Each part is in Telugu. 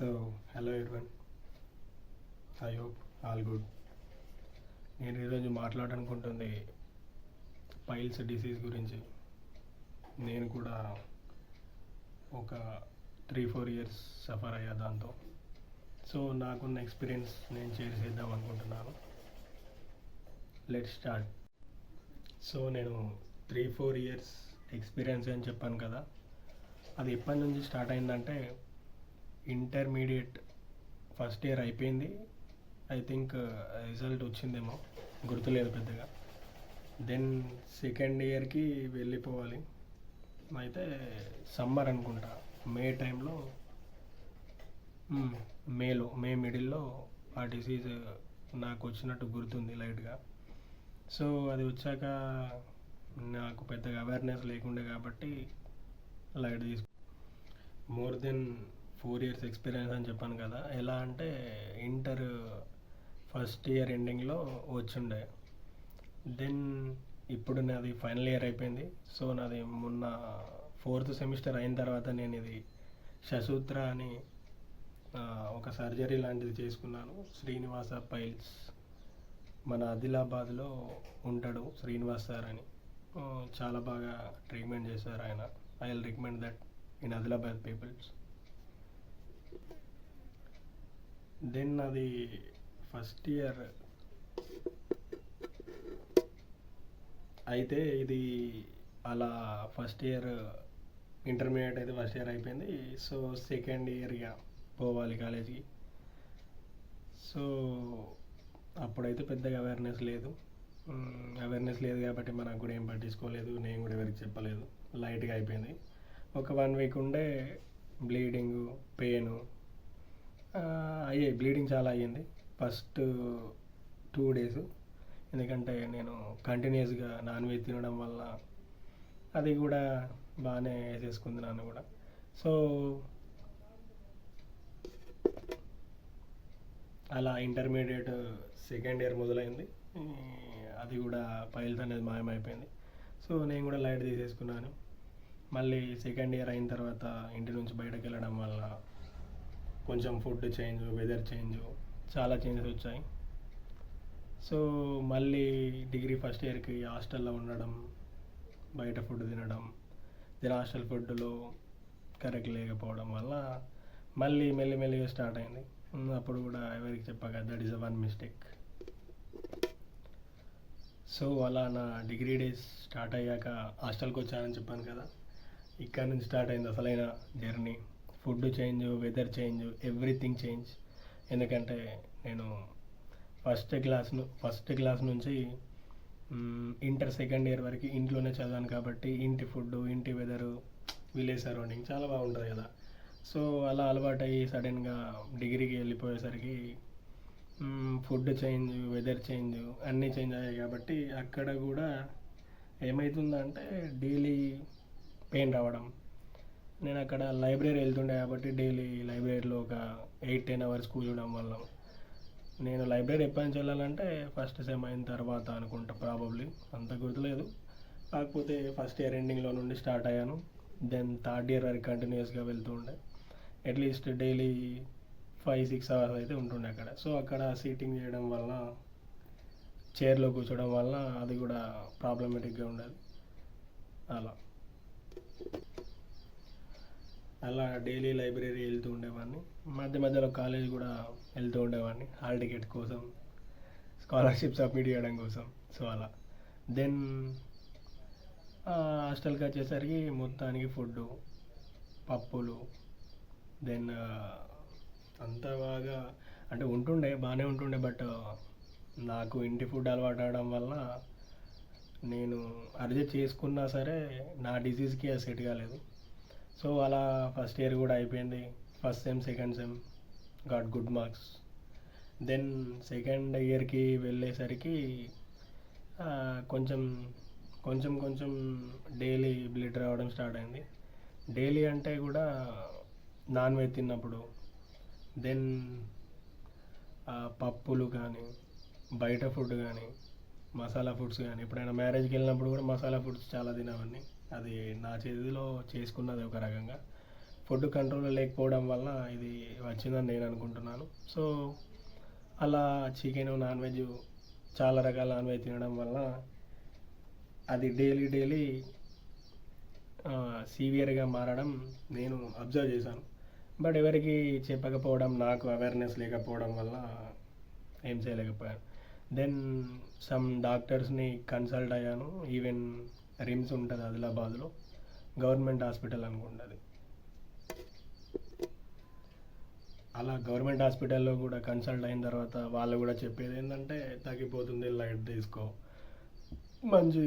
So hello everyone, I hope all good. నేను ఈరోజు మాట్లాడాలనుకుంటుంది పైల్స్ డిసీజ్ గురించి. నేను కూడా ఒక 3-4 ఇయర్స్ సఫర్ అయ్యా దాంతో. సో నాకున్న ఎక్స్పీరియన్స్ నేను షేర్ చేద్దాం అనుకుంటున్నాను. Let's start. సో నేను 3-4 ఇయర్స్ ఎక్స్పీరియన్స్ అని చెప్పాను కదా, అది ఎప్పటి నుంచి స్టార్ట్ అయిందంటే ఇంటర్మీడియట్ ఫస్ట్ ఇయర్ అయిపోయింది. ఐ థింక్ రిజల్ట్ వచ్చిందేమో, గుర్తులేదు పెద్దగా. దెన్ సెకండ్ ఇయర్కి వెళ్ళిపోవాలి. అయితే సమ్మర్ అనుకుంటా, మే టైంలో, మే మిడిల్లో ఆ డిసీజ్ నాకు వచ్చినట్టు గుర్తుంది లైట్గా. సో అది వచ్చాక నాకు పెద్దగా అవేర్నెస్ లేకుండే కాబట్టి light more than 4 years experience అని చెప్పాను కదా. ఎలా అంటే ఇంటర్ ఫస్ట్ ఇయర్ ఎండింగ్లో వచ్చిండే. దెన్ ఇప్పుడు నాది ఫైనల్ ఇయర్ అయిపోయింది. సో నాది మొన్న 4th సెమిస్టర్ అయిన తర్వాత నేను ఇది శశూత్ర అని ఒక సర్జరీ లాంటిది చేసుకున్నాను. శ్రీనివాస పైల్స్, మన ఆదిలాబాద్లో ఉంటాడు శ్రీనివాస్ సార్ అని. చాలా బాగా ట్రీట్మెంట్ చేశారు ఆయన. I will recommend that in Adilabad peoples. Then అది ఫస్ట్ ఇయర్ అయితే ఇది అలా ఫస్ట్ ఇయర్ ఇంటర్మీడియట్ అయితే ఫస్ట్ ఇయర్ అయిపోయింది. సో సెకండ్ ఇయర్గా పోవాలి కాలేజీకి. సో అప్పుడైతే పెద్దగా అవేర్నెస్ లేదు కాబట్టి మనకు కూడా ఏం పట్టించుకోలేదు. నేను కూడా ఎవరికి చెప్పలేదు, లైట్గా అయిపోయింది. ఒక 1 వీక్ ఉండే బ్లీడింగ్, పెయిన్ అయ్యాయి. బ్లీడింగ్ చాలా అయ్యింది ఫస్ట్ 2 days, ఎందుకంటే నేను కంటిన్యూస్గా నాన్ వెజ్ తినడం వల్ల అది కూడా బాగానే వేసేసుకుంది నన్ను కూడా. సో అలా ఇంటర్మీడియట్ సెకండ్ ఇయర్ మొదలైంది. అది కూడా పైల్స్ అనేది మాయమైపోయింది. సో నేను కూడా లైట్ తీసేసుకున్నాను. మళ్ళీ సెకండ్ ఇయర్ అయిన తర్వాత ఇంటి నుంచి బయటకు వెళ్ళడం వల్ల కొంచెం ఫుడ్ చేంజ్, వెదర్ చేంజ్, చాలా చేంజెస్ వచ్చాయి. సో మళ్ళీ డిగ్రీ ఫస్ట్ ఇయర్కి హాస్టల్లో ఉండడం, బయట ఫుడ్ తినడం, దీని హాస్టల్ ఫుడ్లో కరెక్ట్ లేకపోవడం వల్ల మళ్ళీ మెల్లిమెల్లిగా స్టార్ట్ అయింది. అప్పుడు కూడా ఎవరికి చెప్పాక that is one mistake. So అలా నా డిగ్రీ డేస్ స్టార్ట్ అయ్యాక హాస్టల్కి వచ్చానని చెప్పాను కదా, ఇక్కడ నుంచి స్టార్ట్ అయింది అసలైన journey. Food change, weather change, everything change. ఎందుకంటే నేను ఫస్ట్ క్లాస్ నుంచి ఇంటర్ సెకండ్ ఇయర్ వరకు ఇంట్లోనే చదివాను కాబట్టి ఇంటి ఫుడ్, ఇంటి వెదరు, విలేజ్ సరౌండింగ్ చాలా బాగుంటుంది కదా. సో అలా అలవాటు అయ్యి సడన్గా డిగ్రీకి వెళ్ళిపోయేసరికి ఫుడ్ చేంజ్, వెదర్ చేంజ్, అన్నీ చేంజ్ అయ్యాయి కాబట్టి అక్కడ కూడా ఏమవుతుందంటే డైలీ పెయిన్ రావడం. నేను అక్కడ లైబ్రరీ వెళ్తుండే కాబట్టి డైలీ లైబ్రరీలో ఒక 8-10 hours కూర్చోవడం వల్ల నేను లైబ్రరీ ఎప్పటి నుంచి వెళ్ళాలంటే ఫస్ట్ సెమ్ అయిన తర్వాత అనుకుంటా, ప్రాబబ్లీ, అంత గుర్తులేదు. కాకపోతే ఫస్ట్ ఇయర్ ఎండింగ్లో నుండి స్టార్ట్ అయ్యాను. దెన్ థర్డ్ ఇయర్ వరకు కంటిన్యూస్గా వెళ్తూ ఉండే. అట్లీస్ట్ డైలీ 5-6 hours అయితే ఉంటుండే అక్కడ. సో అక్కడ సీటింగ్ చేయడం వల్ల, చైర్లో కూర్చోవడం వల్ల అది కూడా ప్రాబ్లమేటిక్గా ఉండేది. అలా డైలీ లైబ్రరీ వెళ్తూ ఉండేవాడిని. మధ్యలో కాలేజ్ కూడా వెళ్తూ ఉండేవాడిని హాల్ టికెట్ కోసం, స్కాలర్షిప్ సబ్మిట్ చేయడం కోసం. సో అలా దెన్ హాస్టల్కి వచ్చేసరికి మొత్తానికి ఫుడ్, పప్పులు, దెన్ అంతా బాగా అంటే బాగానే ఉంటుండే. బట్ నాకు ఇంటి ఫుడ్ అలవాటు అవడం వల్ల నేను అడ్జస్ట్ చేసుకున్నా సరే నా డిసీజ్కి అది సెట్ కాలేదు. సో అలా ఫస్ట్ ఇయర్ కూడా అయిపోయింది. First sem, second sem got good marks. Then second ఇయర్కి వెళ్ళేసరికి కొంచెం డైలీ బ్లడ్ రావడం స్టార్ట్ అయింది. డైలీ అంటే కూడా నాన్ వెజ్ తిన్నప్పుడు, దెన్ పప్పులు కానీ, బయట ఫుడ్ కానీ, మసాలా ఫుడ్స్ కానీ, ఎప్పుడైనా మ్యారేజ్కి వెళ్ళినప్పుడు కూడా మసాలా ఫుడ్స్ చాలా తినేవాడిని. అది నా చేతిలో చేసుకున్నది ఒక రకంగా. ఫుడ్ కంట్రోల్లో లేకపోవడం వల్ల ఇది వచ్చిందని నేను అనుకుంటున్నాను. సో అలా చికెన్, నాన్ వెజ్, చాలా రకాల నాన్ వెజ్ తినడం వల్ల అది డైలీ సీవియర్గా మారడం నేను అబ్జర్వ్ చేశాను. బట్ ఎవరికి చెప్పకపోవడం, నాకు అవేర్నెస్ లేకపోవడం వల్ల ఏం చేయలేకపోయాను. దెన్ సమ్ డాక్టర్స్ని కన్సల్ట్ అయ్యాను. ఈవెన్ రిమ్స్ ఉంటుంది ఆదిలాబాద్లో, గవర్నమెంట్ హాస్పిటల్ అనుకుంటుంది. అలా గవర్నమెంట్ హాస్పిటల్లో కూడా కన్సల్ట్ అయిన తర్వాత వాళ్ళు కూడా చెప్పేది ఏంటంటే, తగ్గిపోతుంది, లైట్ తీసుకో, మంచి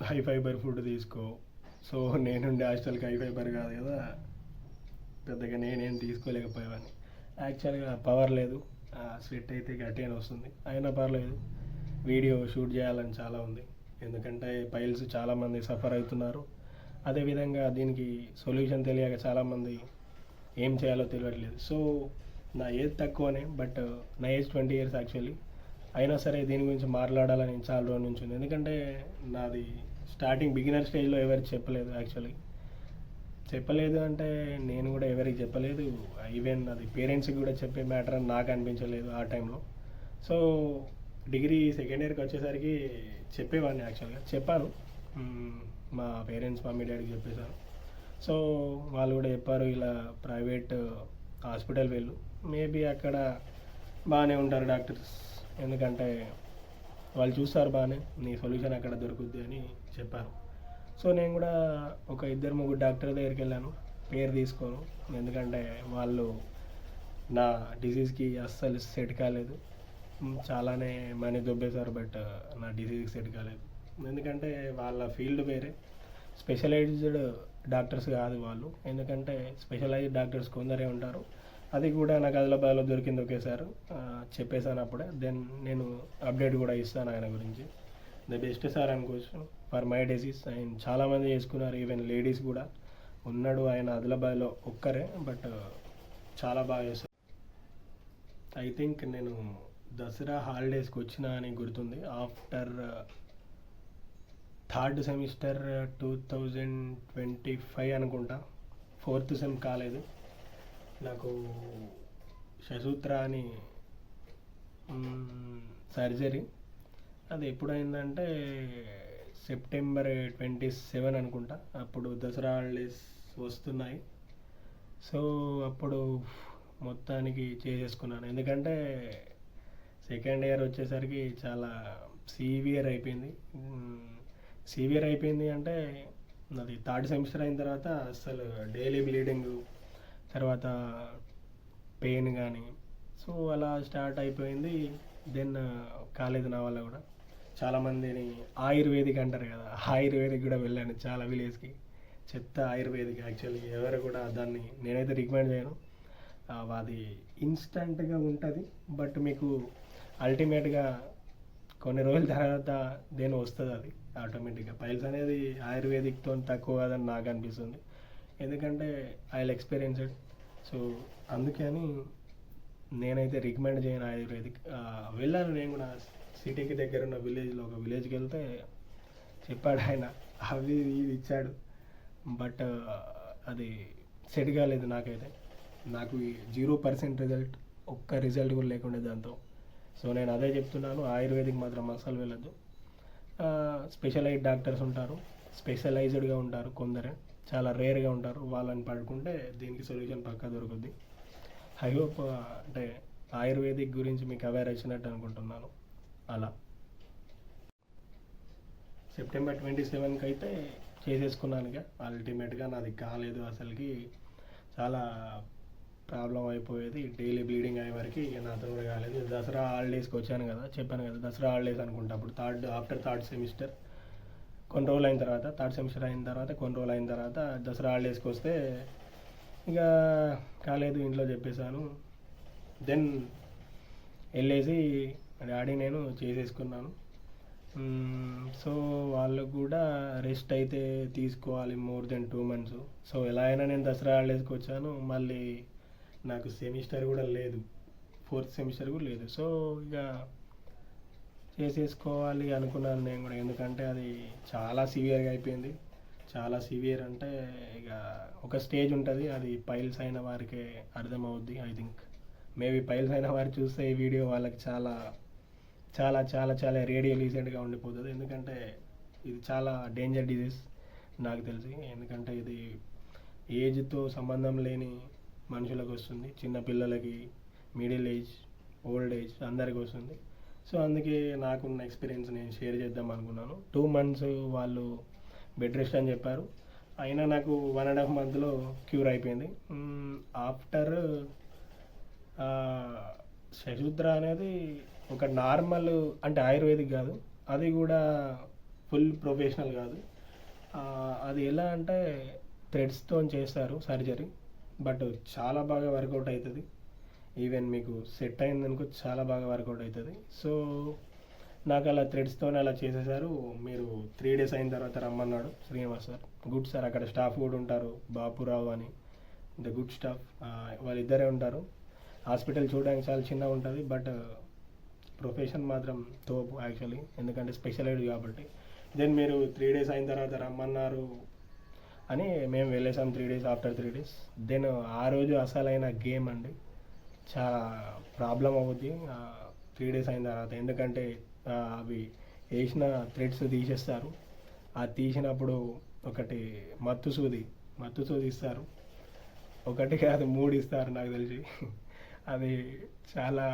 హై ఫైబర్ ఫుడ్ తీసుకో. సో నేనుండే హాస్టల్కి హై ఫైబర్ కాదు కదా, పెద్దగా నేనేం తీసుకోలేకపోయేవాడిని. యాక్చువల్గా పవర్ లేదు, స్వెట్ అయితే గట్టిగానే వస్తుంది, అయినా పర్లేదు, వీడియో షూట్ చేయాలని చాలా ఉంది. ఎందుకంటే పైల్స్ చాలామంది సఫర్ అవుతున్నారు. అదేవిధంగా దీనికి సొల్యూషన్ తెలియక చాలామంది ఏం చేయాలో తెలియట్లేదు. సో నా ఏజ్ తక్కువనే, బట్ నా ఏజ్ 20 years యాక్చువల్లీ. అయినా సరే దీని గురించి మాట్లాడాలని చాలా రోజుల నుంచి ఉంది. ఎందుకంటే నాది స్టార్టింగ్ బిగినర్ స్టేజ్లో ఎవరికి చెప్పలేదు. యాక్చువల్లీ చెప్పలేదు అంటే నేను కూడా ఎవరికి చెప్పలేదు. ఈవెన్ అది పేరెంట్స్కి కూడా చెప్పే మ్యాటర్ అని నాకు అనిపించలేదు ఆ టైంలో. సో డిగ్రీ సెకండ్ ఇయర్కి వచ్చేసరికి చెప్పేవాడిని. యాక్చువల్గా చెప్పాను, మా పేరెంట్స్, మమ్మీ డాడీకి చెప్పేశాను. సో వాళ్ళు కూడా చెప్పారు, ఇలా ప్రైవేట్ హాస్పిటల్ వెళ్ళు, మేబీ అక్కడ బాగానే ఉంటారు డాక్టర్స్, ఎందుకంటే వాళ్ళు చూస్తారు బాగానే, నీ సొల్యూషన్ అక్కడ దొరుకుద్ది అని చెప్పారు. సో నేను కూడా ఒక 2-3 డాక్టర్ దగ్గరికి వెళ్ళాను, పేరు తీసుకోను, ఎందుకంటే వాళ్ళు నా డిసీజ్కి అస్సలు సెట్ కాలేదు. చాలానే మనీ దొబ్బేశారు, బట్ నా డిసీజ్కి సెట్ కాలేదు. ఎందుకంటే వాళ్ళ ఫీల్డ్ వేరే, స్పెషలైజ్డ్ డాక్టర్స్ కాదు వాళ్ళు. ఎందుకంటే స్పెషలైజ్డ్ డాక్టర్స్ కొందరే ఉంటారు. అది కూడా నాకు ఆదిలాబాద్లో దొరికింది ఒకేసారి, చెప్పేశాను అప్పుడే. దెన్ నేను అప్డేట్ కూడా ఇస్తాను ఆయన గురించి. ద బెస్ట్ సార్ అనుకోవచ్చు ఫర్ మై డిసీజ్. ఆయన చాలామంది చేసుకున్నారు, ఈవెన్ లేడీస్ కూడా ఉన్నాడు ఆయన ఆదిలాబాద్లో ఒక్కరే, బట్ చాలా బాగా చేస్తారు. ఐ థింక్ నేను దసరా హాలిడేస్కి వచ్చిన అని గుర్తుంది. ఆఫ్టర్ 3rd సెమిస్టర్ 2025 అనుకుంటా, 4th సెమ్ కాలేదు. నాకు శశూత్ర అని సర్జరీ, అది ఎప్పుడైందంటే September 27 అనుకుంటా. అప్పుడు దసరా హాలిడేస్ వస్తున్నాయి. సో అప్పుడు మొత్తానికి చేసేసుకున్నాను. ఎందుకంటే సెకండ్ ఇయర్ వచ్చేసరికి చాలా సివియర్ అయిపోయింది అంటే అది 3rd సెమిస్టర్ అయిన తర్వాత అసలు డైలీ బ్లీడింగ్, తర్వాత పెయిన్ కానీ, సో అలా స్టార్ట్ అయిపోయింది. దెన్ కాలేదు నా వల్ల కూడా. చాలామందిని ఆయుర్వేదిక్ అంటారు కదా, ఆయుర్వేదిక్ కూడా వెళ్ళాను చాలా విలేజ్కి. చెత్త ఆయుర్వేదిక్ యాక్చువల్లీ, ఎవరు కూడా దాన్ని నేనైతే రికమెండ్ చేయను. అది ఇన్స్టంట్గా ఉంటుంది, బట్ మీకు అల్టిమేట్గా కొన్ని రోజుల తర్వాత దేని వస్తుంది అది ఆటోమేటిక్గా. పైల్స్ అనేది ఆయుర్వేదిక్తో తక్కువ కాదని నాకు అనిపిస్తుంది, ఎందుకంటే ఐ విల్ ఎక్స్పీరియన్స్డ్. సో అందుకని నేనైతే రికమెండ్ చేయను ఆయుర్వేదిక్. వెళ్ళాను నేను కూడా, సిటీకి దగ్గర ఉన్న విలేజ్లో ఒక విలేజ్కి వెళ్తే చెప్పాడు ఆయన, అవి ఇవి ఇచ్చాడు, బట్ అది సెట్ కాలేదు నాకైతే. నాకు 0% రిజల్ట్, ఒక్క రిజల్ట్ కూడా లేకుండా దాంతో. సో నేను అదే చెప్తున్నాను, ఆయుర్వేదిక్ మాత్రం అస్సలు వెళ్ళొద్దు. స్పెషలైజ్డ్ డాక్టర్స్ ఉంటారు, స్పెషలైజ్డ్గా ఉంటారు, కొందరే చాలా రేర్గా ఉంటారు, వాళ్ళని పడుకుంటే దీనికి సొల్యూషన్ పక్కా దొరుకుద్ది. ఐ హోప్ అంటే ఆయుర్వేదిక్ గురించి మీకు అవేర్ వచ్చినట్టు అనుకుంటున్నాను. అలా September 27కి అయితే చేసేసుకున్నాను. ఇక అల్టిమేట్గా నాది కాలేదు, అసలుకి చాలా ప్రాబ్లం అయిపోయేది, డైలీ బ్లీడింగ్ అయ్యే వరకు. ఇక నాతో కూడా కాలేదు. దసరా హాలిడేస్కి వచ్చాను కదా, చెప్పాను కదా, దసరా హాలిడేస్ అనుకుంటా అప్పుడు ఆఫ్టర్ 3rd సెమిస్టర్ కొన్ని రోజులు అయిన తర్వాత, 3rd సెమిస్టర్ అయిన తర్వాత కొన్ని రోజులు అయిన తర్వాత దసరా హాలిడేస్కి వస్తే ఇక కాలేదు, ఇంట్లో చెప్పేశాను. దెన్ వెళ్ళేసి డాడీ నేను చేసేసుకున్నాను. సో వాళ్ళు కూడా రెస్ట్ అయితే తీసుకోవాలి, more than 2 months. సో ఎలా అయినా నేను దసరా హాలిడేస్కి వచ్చాను, మళ్ళీ నాకు సెమిస్టర్ కూడా లేదు, 4th సెమిస్టర్ కూడా లేదు. సో ఇక చేసేసుకోవాలి అనుకున్నాను నేను కూడా, ఎందుకంటే అది చాలా సివియర్గా అయిపోయింది. చాలా సివియర్ అంటే ఇక ఒక స్టేజ్ ఉంటుంది, అది పైల్స్ అయిన వారికి అర్థమవుద్ది. ఐ థింక్ మేబీ పైల్స్ అయిన వారు చూస్తే ఈ వీడియో వాళ్ళకి చాలా చాలా చాలా చాలా రేడియో రీసెంట్గా ఉండిపోతుంది. ఎందుకంటే ఇది చాలా డేంజర్ డిజీజ్ నాకు తెలిసి. ఎందుకంటే ఇది ఏజ్తో సంబంధం లేని మనుషులకు వస్తుంది, చిన్న పిల్లలకి, మిడిల్ ఏజ్, ఓల్డ్ ఏజ్ అందరికి వస్తుంది. సో అందుకే నాకున్న ఎక్స్పీరియన్స్ నేను షేర్ చేద్దాం అనుకున్నాను. 2 months వాళ్ళు బెడ్ రెస్ట్ అని చెప్పారు, అయినా నాకు 1.5 monthలో క్యూర్ అయిపోయింది. ఆఫ్టర్ శశుద్ర అనేది ఒక నార్మల్ అంటే ఆయుర్వేదిక్ కాదు, అది కూడా ఫుల్ ప్రొఫెషనల్ కాదు. అది ఎలా అంటే థ్రెడ్స్తో చేస్తారు సర్జరీ, బట్ చాలా బాగా వర్కౌట్ అవుతుంది. ఈవెన్ మీకు సెట్ అయిందనుకో చాలా బాగా వర్కౌట్ అవుతుంది. సో నాకు అలా థ్రెడ్స్తోనే అలా చేసేసారు. మీరు 3 days అయిన తర్వాత రమ్మన్నాడు శ్రీనివాస్ సార్. గుడ్ సార్, అక్కడ స్టాఫ్ కూడా ఉంటారు, బాపురావు అని, ద గుడ్ స్టాఫ్, వాళ్ళిద్దరే ఉంటారు. హాస్పిటల్ చూడడానికి చాలా చిన్నగా ఉంటుంది, బట్ ప్రొఫెషన్ మాత్రం తోపు యాక్చువల్లీ, ఎందుకంటే స్పెషలైజ్డ్ కాబట్టి. దెన్ మీరు 3 days అయిన తర్వాత రమ్మన్నారు అని మేము వెళ్ళేసాం. 3 days, ఆఫ్టర్ 3 days దెన్ ఆ రోజు అసలైన గేమ్ అండి. చాలా ప్రాబ్లం అవుద్ది 3 days అయిన తర్వాత, ఎందుకంటే అవి వేసిన థ్రెడ్స్ తీసేస్తారు. ఆ తీసినప్పుడు ఒకటి మత్తు సూది ఇస్తారు, ఒకటి కాదు 3 ఇస్తారు నాకు తెలిసి. అది చాలా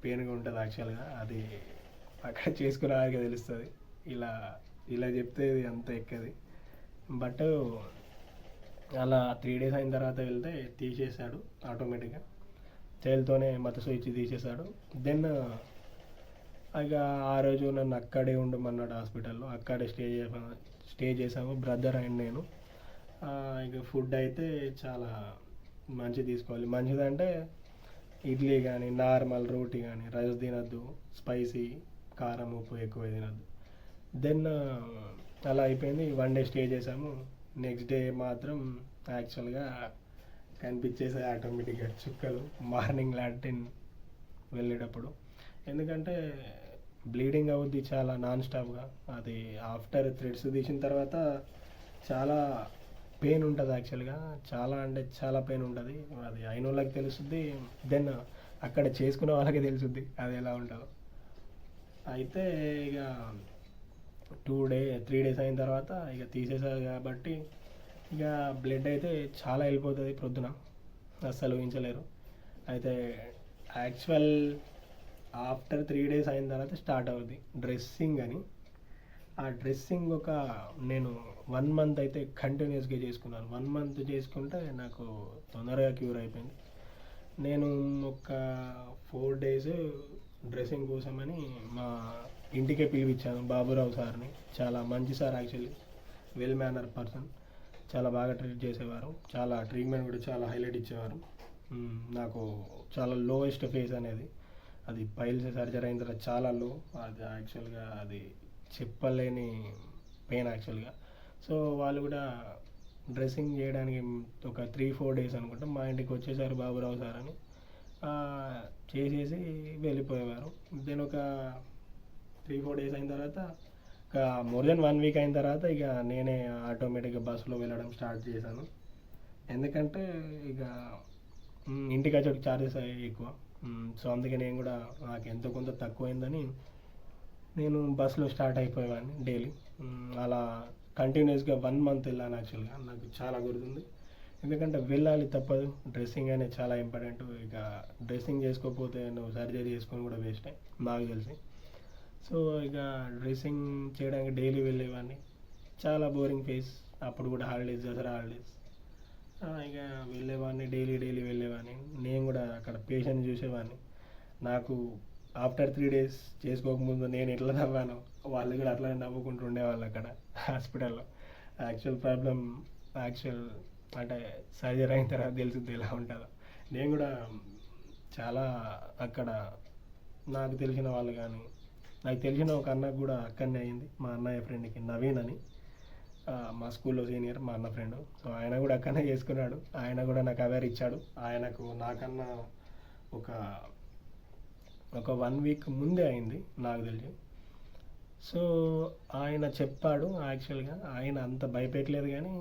పెయిన్గా ఉంటుంది యాక్చువల్గా, అది అక్కడ చేసుకునే వారికి తెలుస్తుంది. ఇలా చెప్తే ఇది అంత ఎక్కది. బట్ అలా 3 days అయిన తర్వాత వెళ్తే తీసేసాడు ఆటోమేటిక్గా, చేతితోనే మత్తు స్విచ్ తీసేశాడు. దెన్ ఇక ఆ రోజు నన్ను అక్కడే ఉండమన్నాడు హాస్పిటల్లో, అక్కడే స్టే చేసాము బ్రదర్ అండ్ నేను. ఇక ఫుడ్ అయితే చాలా మంచిగా తీసుకోవాలి. మంచిదంటే ఇడ్లీ కానీ, నార్మల్ రోటీ కానీ, రైస్ తినద్దు, స్పైసీ, కారం, ఉప్పు ఎక్కువ తినద్దు. దెన్ అలా అయిపోయింది. 1 day స్టే చేసాము. నెక్స్ట్ డే మాత్రం యాక్చువల్గా కనిపించేసాయి ఆటోమేటిక్గా చుక్కలు మార్నింగ్ లాంటిన్ వెళ్ళేటప్పుడు. ఎందుకంటే బ్లీడింగ్ అవుద్ది చాలా నాన్ స్టాప్గా. అది ఆఫ్టర్ థ్రెడ్స్ తీసిన తర్వాత చాలా పెయిన్ ఉంటుంది యాక్చువల్గా, చాలా అంటే చాలా పెయిన్ ఉంటుంది. అది అయిన వాళ్ళకి తెలుస్తుంది, దెన్ అక్కడ చేసుకునే వాళ్ళకి తెలుస్తుంది అది ఎలా ఉంటుందో. అయితే ఇక 3 days అయిన తర్వాత ఇక తీసేసారు కాబట్టి ఇక బ్లడ్ అయితే చాలా వెళ్ళిపోతుంది ప్రొద్దున, అస్సలు ఊహించలేరు. అయితే యాక్చువల్ ఆఫ్టర్ 3 days అయిన తర్వాత స్టార్ట్ అవుద్ది డ్రెస్సింగ్ అని. ఆ డ్రెస్సింగ్ నేను 1 month అయితే కంటిన్యూస్గా చేసుకున్నాను. 1 month చేసుకుంటే నాకు తొందరగా క్యూర్ అయిపోయింది. నేను ఒక 4 days డ్రెస్సింగ్ కోసమని మా ఇంటికే పిలిపించాను బాబురావు సార్ని. చాలా మంచి sir actually, well manner person, చాలా బాగా ట్రీట్ చేసేవారు, చాలా ట్రీట్మెంట్ కూడా చాలా హైలైట్ ఇచ్చేవారు. నాకు చాలా లోయెస్ట్ ఫేస్ అనేది, అది పైల్స్ సర్జరీ అయిన తర్వాత చాలా లో, అది యాక్చువల్గా అది చెప్పలేని పెయిన్ యాక్చువల్గా. సో వాళ్ళు కూడా డ్రెస్సింగ్ చేయడానికి ఒక 3-4 days అనుకుంటా మా ఇంటికి వచ్చేసారు బాబురావు సార్ అని. చేసేసి వెళ్ళిపోయేవారు. దెన్ ఒక 3-4 days అయిన తర్వాత ఇక మోర్ దెన్ 1 week అయిన తర్వాత ఇక నేనే ఆటోమేటిక్గా బస్సులో వెళ్ళడం స్టార్ట్ చేశాను. ఎందుకంటే ఇక ఇంటికి వచ్చేటికి ఛార్జెస్ అయ్యాయి ఎక్కువ. సో అందుకే నేను కూడా నాకు ఎంతో కొంత తక్కువైందని నేను బస్సులో స్టార్ట్ అయిపోయేవాడిని డైలీ. అలా కంటిన్యూస్గా 1 month వెళ్ళాను యాక్చువల్గా. నాకు చాలా గుర్తుంది, ఎందుకంటే వెళ్ళాలి తప్పదు, డ్రెస్సింగ్ అనేది చాలా ఇంపార్టెంట్. ఇక డ్రెస్సింగ్ చేసుకోకపోతే నువ్వు సర్జరీ చేసుకొని కూడా వేస్టే నాకు తెలిసి. సో ఇక డ్రెస్సింగ్ చేయడానికి డైలీ వెళ్ళేవాడిని. చాలా బోరింగ్ ఫేస్ అప్పుడు కూడా, హాలిడేస్, దసరా హాలిడేస్. ఇక వెళ్ళేవాడిని, డైలీ వెళ్ళేవాడిని. నేను కూడా అక్కడ పేషెంట్ చూసేవాడిని. నాకు ఆఫ్టర్ 3 days చేసుకోకముందు నేను ఎట్లా నవ్వాను, వాళ్ళు కూడా అట్లా నవ్వుకుంటూ ఉండేవాళ్ళు అక్కడ హాస్పిటల్లో. యాక్చువల్ అంటే సర్జరీ అయిన తర్వాత తెలుస్తుంది ఎలా ఉంటుందో. నేను కూడా చాలా అక్కడ నాకు తెలిసిన వాళ్ళు కానీ, నాకు తెలిసిన ఒక అన్నకు కూడా అక్కడనే అయింది, మా అన్నయ్య ఫ్రెండ్కి, నవీన్ అని, మా స్కూల్లో సీనియర్, మా అన్న ఫ్రెండ్. సో ఆయన కూడా అక్కడనే చేసుకున్నాడు. ఆయన కూడా నాకు అవేర్ ఇచ్చాడు. ఆయనకు నాకన్నా ఒక 1 week ముందే అయింది నాకు తెలిసి. సో ఆయన చెప్పాడు యాక్చువల్గా, ఆయన అంత భయపెట్టలేదు కానీ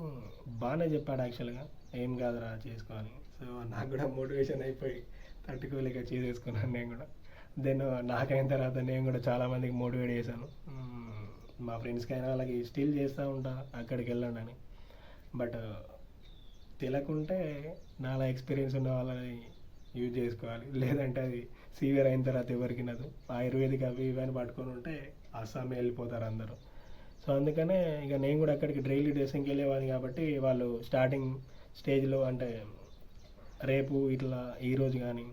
బాగానే చెప్పాడు యాక్చువల్గా, ఏం కాదురా చేసుకోవాలి. సో నాకు కూడా మోటివేషన్ అయిపోయి తట్టుకోలేక చేసేసుకున్నాను నేను కూడా. దెన్ నాకైన తర్వాత నేను కూడా చాలామందికి మోటివేట్ చేశాను. మా ఫ్రెండ్స్కి అయినా వాళ్ళకి స్టిల్ చేస్తూ ఉంటా అక్కడికి వెళ్ళండి అని. బట్ తెలియకుంటే నాలా ఎక్స్పీరియన్స్ ఉన్న వాళ్ళని యూజ్ చేసుకోవాలి, లేదంటే అది సీవియర్ అయిన తర్వాత ఎవరికి నదు. ఆయుర్వేదిక్ అవి ఇవన్నీ పట్టుకొని ఉంటే అస్సామే వెళ్ళిపోతారు అందరూ. సో అందుకనే ఇక నేను కూడా అక్కడికి డైలీ డ్రెస్సింగ్కి వెళ్ళేవాడిని కాబట్టి వాళ్ళు స్టార్టింగ్ స్టేజ్లో అంటే రేపు ఇట్లా ఈరోజు కానీ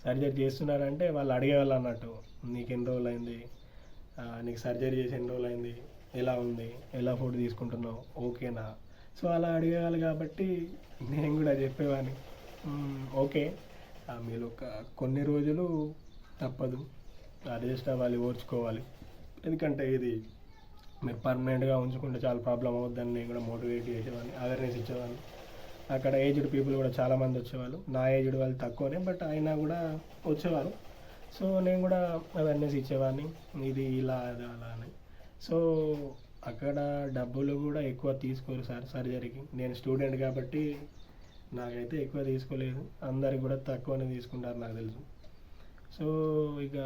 సర్జరీ చేస్తున్నారంటే వాళ్ళు అడిగేవాళ్ళు అన్నట్టు, నీకు ఎన్ని రోజులు అయింది, నీకు సర్జరీ చేసి ఎన్ని రోజులు అయింది, ఎలా ఉంది, ఎలా ఫుడ్ తీసుకుంటున్నావు, ఓకేనా. సో అలా అడిగేవాళ్ళు కాబట్టి నేను కూడా చెప్పేవాడిని, ఓకే మీరు ఒక కొన్ని రోజులు తప్పదు, అడ్జస్ట్ అవ్వాలి, ఓర్చుకోవాలి, ఎందుకంటే ఇది మీరు పర్మనెంట్గా ఉంచుకుంటే చాలా ప్రాబ్లం అవుద్దని నేను కూడా మోటివేట్ చేసేవాడిని, అవేర్నెస్ ఇచ్చేవాడిని. అక్కడ ఏజ్డ్ పీపుల్ కూడా చాలామంది వచ్చేవాళ్ళు, నా ఏజ్డ్ వాళ్ళు తక్కువనే, బట్ అయినా కూడా వచ్చేవారు. సో నేను కూడా అవేర్నెస్ ఇచ్చేవాడిని, ఇది ఇలా అది అలా అని. సో అక్కడ డబ్బులు కూడా ఎక్కువ తీసుకోరు సార్ సర్జరీకి. నేను స్టూడెంట్ కాబట్టి నాకైతే ఎక్కువ తీసుకోలేదు, అందరికి కూడా తక్కువనే తీసుకుంటారు నాకు తెలుసు. సో ఇక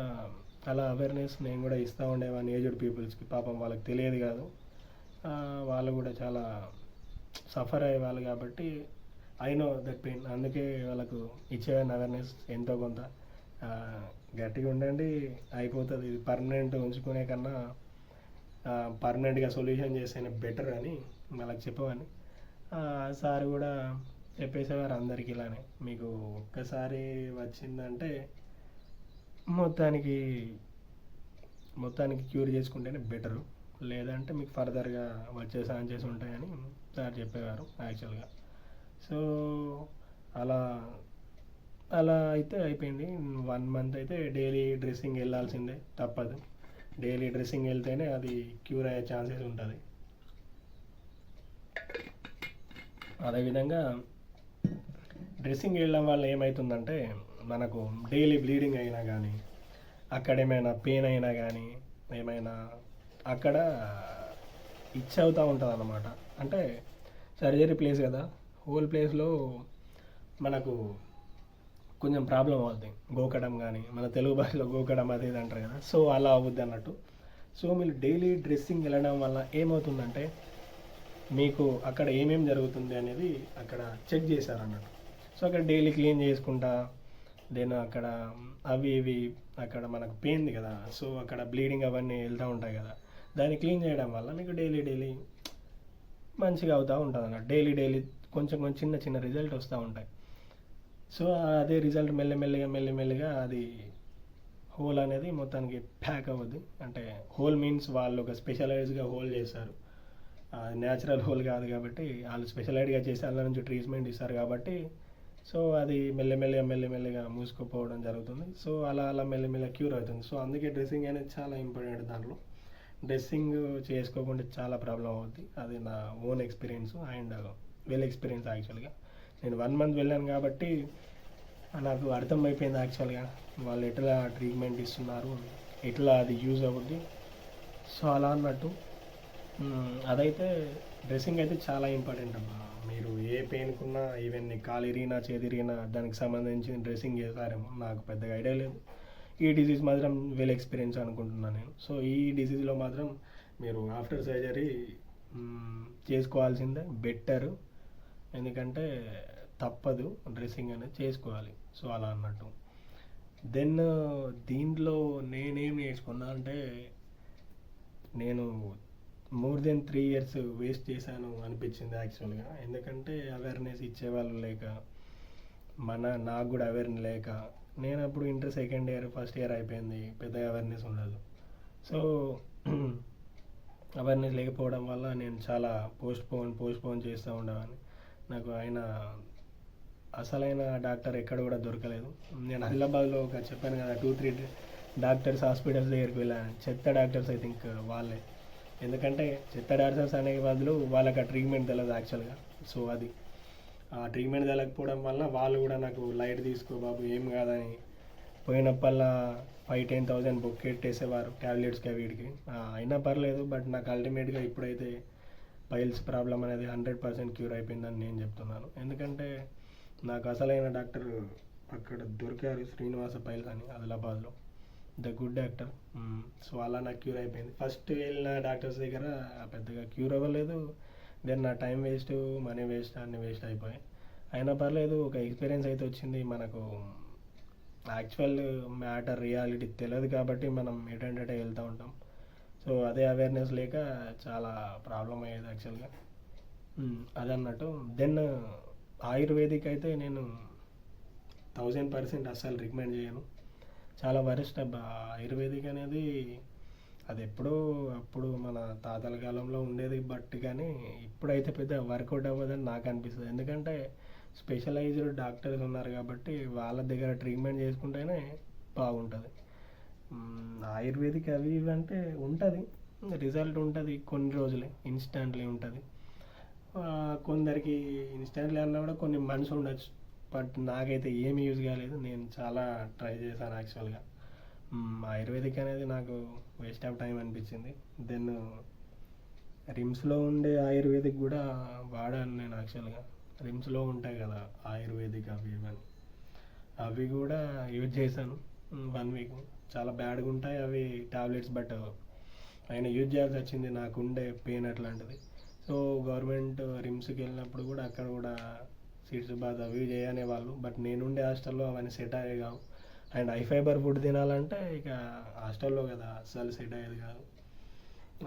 అలా అవేర్నెస్ నేను కూడా ఇస్తూ ఉండేవాడిని ఏజ్డ్ పీపుల్స్కి. పాపం వాళ్ళకి తెలియదు కాదు, వాళ్ళు కూడా చాలా సఫర్ అయ్యేవాళ్ళు కాబట్టి ఐ నో దట్ పెయిన్, అందుకే వాళ్ళకు ఇచ్చేవాడిని అవేర్నెస్ ఎంతో కొంత. గట్టిగా ఉండండి, అయిపోతుంది, ఇది పర్మనెంట్ ఉంచుకునే కన్నా పర్మనెంట్గా సొల్యూషన్ చేస్తేనే బెటర్ అని వాళ్ళకి చెప్పేవాడిని. సార్ కూడా చెప్పేసేవారు అందరికి ఇలానే, మీకు ఒక్కసారి వచ్చిందంటే మొత్తానికి క్యూర్ చేసుకుంటేనే బెటరు, లేదంటే మీకు ఫర్దర్గా వచ్చే ఛాన్సెస్ ఉంటాయని సార్ చెప్పేవారు యాక్చువల్గా. సో అలా అలా అయితే అయిపోయింది. 1 month అయితే డైలీ డ్రెస్సింగ్ వెళ్ళాల్సిందే, తప్పదు. డైలీ డ్రెస్సింగ్ వెళ్తేనే అది క్యూర్ అయ్యే ఛాన్సెస్ ఉంటుంది. అదేవిధంగా డ్రెస్సింగ్ వెళ్ళడం వల్ల ఏమవుతుందంటే మనకు డైలీ బ్లీడింగ్ అయినా కానీ, అక్కడ ఏమైనా పెయిన్ అయినా కానీ, ఏమైనా అక్కడ ఇచ్ అవుతూ ఉంటుంది అన్నమాట. అంటే సర్జరీ ప్లేస్ కదా, హోల్ ప్లేస్లో మనకు కొంచెం ప్రాబ్లం అవుతుంది, గోకడం కానీ, మన తెలుగు భాషలో గోకడం అది ఇది అంటారు కదా, సో అలా అవుద్ది అన్నట్టు. సో మీరు డైలీ డ్రెస్సింగ్ వెళ్ళడం వల్ల ఏమవుతుందంటే మీకు అక్కడ ఏమేమి జరుగుతుంది అనేది అక్కడ చెక్ చేశారు అన్నట్టు. సో అక్కడ డైలీ క్లీన్ చేసుకుంటా, దెన్ అక్కడ అవి ఇవి అక్కడ మనకు పెయిన్ కదా, సో అక్కడ బ్లీడింగ్ అవన్నీ వెళ్తూ ఉంటాయి కదా, దాన్ని క్లీన్ చేయడం వల్ల మీకు డైలీ మంచిగా అవుతూ ఉంటుంది అన్నట్టు. డైలీ కొంచెం చిన్న చిన్న రిజల్ట్ వస్తూ ఉంటాయి. సో అదే రిజల్ట్ మెల్లిమెల్లిగా అది హోల్ అనేది మొత్తానికి ప్యాక్ అవ్వద్ది. అంటే హోల్ మీన్స్ వాళ్ళు ఒక స్పెషలైజ్గా హోల్ చేస్తారు, న్యాచురల్ హోల్ కాదు కాబట్టి వాళ్ళు స్పెషలైజ్గా చేసి అందులో నుంచి ట్రీట్మెంట్ ఇస్తారు కాబట్టి, సో అది మెల్లిమెల్లిగా మూసుకుపోవడం జరుగుతుంది. సో అలా మెల్లిమెల్లిగా క్యూర్ అవుతుంది. సో అందుకే డ్రెస్సింగ్ అనేది చాలా ఇంపార్టెంట్. దాంట్లో డ్రెస్సింగ్ చేసుకోకుండా చాలా ప్రాబ్లం అవుతుంది. అది నా own experience and well experience యాక్చువల్గా. నేను 1 month వెళ్ళాను కాబట్టి నాకు అర్థమైపోయింది యాక్చువల్గా వాళ్ళు ఎట్లా ట్రీట్మెంట్ ఇస్తున్నారు, ఎట్లా అది యూజ్ అవుద్ది. సో అలా అన్నట్టు అదైతే డ్రెస్సింగ్ అయితే చాలా ఇంపార్టెంట్ అమ్మా. మీరు ఏ పెయిన్కున్నా, ఈవెన్ కాలు ఇరిగినా చేతి ఇరిగినా దానికి సంబంధించిన డ్రెస్సింగ్ చేస్తారేమో, నాకు పెద్దగా ఐడియా లేదు. ఈ డిసీజ్ మాత్రం వెల్ ఎక్స్పీరియన్స్ అనుకుంటున్నాను నేను. సో ఈ డిసీజ్లో మాత్రం మీరు ఆఫ్టర్ సర్జరీ చేసుకోవాల్సిందే బెటర్, ఎందుకంటే తప్పదు, డ్రెస్సింగ్ అనేది చేసుకోవాలి. సో అలా అన్నట్టు. దెన్ దీంట్లో నేనేం నేర్చుకున్నా అంటే, నేను మోర్ దెన్ 3 years వేస్ట్ చేశాను అనిపించింది యాక్చువల్గా. ఎందుకంటే అవేర్నెస్ ఇచ్చేవాళ్ళు లేక, నాకు కూడా అవేర్నెస్ లేక, నేను అప్పుడు inter 2nd year 1st year అయిపోయింది, పెద్ద అవేర్నెస్ ఉండదు. సో అవేర్నెస్ లేకపోవడం వల్ల నేను చాలా పోస్ట్పోన్ చేస్తూ ఉండేవాడిని. నాకు అసలైన డాక్టర్ ఎక్కడ కూడా దొరకలేదు. నేను ఆదిలాబాద్లో చెప్పాను కదా 2-3 డాక్టర్స్ హాస్పిటల్స్ దగ్గరికి వెళ్ళాను, చెత్త డాక్టర్స్ ఐ థింక్ వాళ్ళే. ఎందుకంటే చెత్త డాక్టర్స్ అనే బదులు వాళ్ళకి ఆ ట్రీట్మెంట్ తెలియదు యాక్చువల్గా. సో అది ఆ ట్రీట్మెంట్ తెలియకపోవడం వల్ల వాళ్ళు కూడా నాకు లైట్ తీసుకో బాబు ఏం కాదని పోయినప్పల్లా 5,000-10,000 బొక్కెట్టేసేవారు ట్యాబ్లెట్స్కి వీడికి. అయినా పర్లేదు, బట్ నాకు అల్టిమేట్గా ఇప్పుడైతే పైల్స్ ప్రాబ్లం అనేది 100% క్యూర్ అయిపోయిందని నేను చెప్తున్నాను. ఎందుకంటే నాకు అసలైన డాక్టర్ అక్కడ దొరికారు, శ్రీనివాస పైల్స్ అని, ఆదిలాబాద్లో, ద గుడ్ డాక్టర్. సో అలా నాకు క్యూర్ అయిపోయింది. ఫస్ట్ వెళ్ళిన డాక్టర్స్ దగ్గర పెద్దగా క్యూర్ అవ్వలేదు. దెన్ నా టైం వేస్ట్, మనీ వేస్ట్, అన్నీ వేస్ట్ అయిపోయాయి. అయినా పర్లేదు, ఒక ఎక్స్పీరియన్స్ అయితే వచ్చింది. మనకు యాక్చువల్ మ్యాటర్ రియాలిటీ తెలియదు కాబట్టి మనం ఎటంటే వెళ్తూ ఉంటాం. సో అదే అవేర్నెస్ లేక చాలా ప్రాబ్లం అయ్యేది యాక్చువల్గా. అదన్నట్టు. దెన్ ఆయుర్వేదిక్ అయితే నేను 1000% అస్సలు రికమెండ్ చేయను. చాలా వరెస్ట్ అబ్బా ఆయుర్వేదిక్ అనేది. అది ఎప్పుడో అప్పుడు మన తాతల కాలంలో ఉండేది, బట్ కానీ ఇప్పుడైతే పెద్ద వర్కౌట్ అవ్వదని నాకు అనిపిస్తుంది. ఎందుకంటే స్పెషలైజ్డ్ డాక్టర్స్ ఉన్నారు కాబట్టి వాళ్ళ దగ్గర ట్రీట్మెంట్ చేసుకుంటేనే బాగుంటుంది. ఆయుర్వేదిక్ అవి ఇవి అంటే ఉంటుంది, రిజల్ట్ ఉంటుంది కొన్ని రోజులే, ఇన్స్టాంట్లీ ఉంటుంది. కొందరికి ఇన్స్టాంట్లీ అన్నా కూడా కొన్ని మంత్స్ ఉండొచ్చు, బట్ నాకైతే ఏమి యూజ్ కాలేదు. నేను చాలా ట్రై చేశాను యాక్చువల్గా. ఆయుర్వేదిక్ అనేది నాకు వేస్ట్ ఆఫ్ టైం అనిపించింది. దెన్ రిమ్స్లో ఉండే ఆయుర్వేదిక్ కూడా వాడాను నేను యాక్చువల్గా. రిమ్స్లో ఉంటాయి కదా ఆయుర్వేదిక్ అవి ఇవన్నీ, అవి కూడా యూజ్ చేశాను 1 వీక్. చాలా బ్యాడ్గా ఉంటాయి అవి టాబ్లెట్స్, బట్ ఆయన యూజ్ చేయాల్సి వచ్చింది, నాకు ఉండే పెయిన్ అట్లాంటిది. సో గవర్నమెంట్ రిమ్స్కి వెళ్ళినప్పుడు కూడా అక్కడ కూడా సీట్స్ బాధ అవి చేయనే వాళ్ళు, బట్ నేనుండే హాస్టల్లో అవన్నీ సెట్ అయ్యేవి కావు. అండ్ హై ఫైబర్ ఫుడ్ తినాలంటే ఇక హాస్టల్లో కదా అస్సలు సెట్ అయ్యేది కాదు.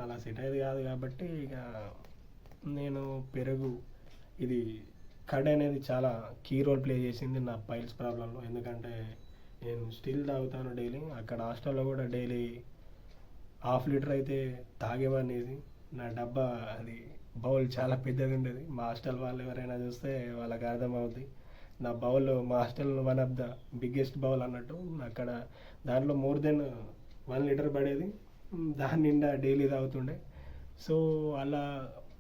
అలా సెట్ అయ్యేది కాదు కాబట్టి ఇక నేను పెరుగు, ఇది కర్డ్ అనేది చాలా కీ రోల్ ప్లే చేసింది నా పైల్స్ ప్రాబ్లంలో. ఎందుకంటే నేను స్టిల్ తాగుతాను డైలీ. అక్కడ హాస్టల్లో కూడా డైలీ 1/2 లీటర్ అయితే తాగేవాడిని. ఇది నా డబ్బా, అది బౌల్ చాలా పెద్దది ఉండేది. మా హాస్టల్ వాళ్ళు ఎవరైనా చూస్తే వాళ్ళకి అర్థమవుద్ది. నా బౌల్ మా hostel 1 of the biggest bowl అన్నట్టు. అక్కడ దాంట్లో మోర్ దెన్ 1 లీటర్ పడేది, దాని నిండా డైలీ తాగుతుండే. సో అలా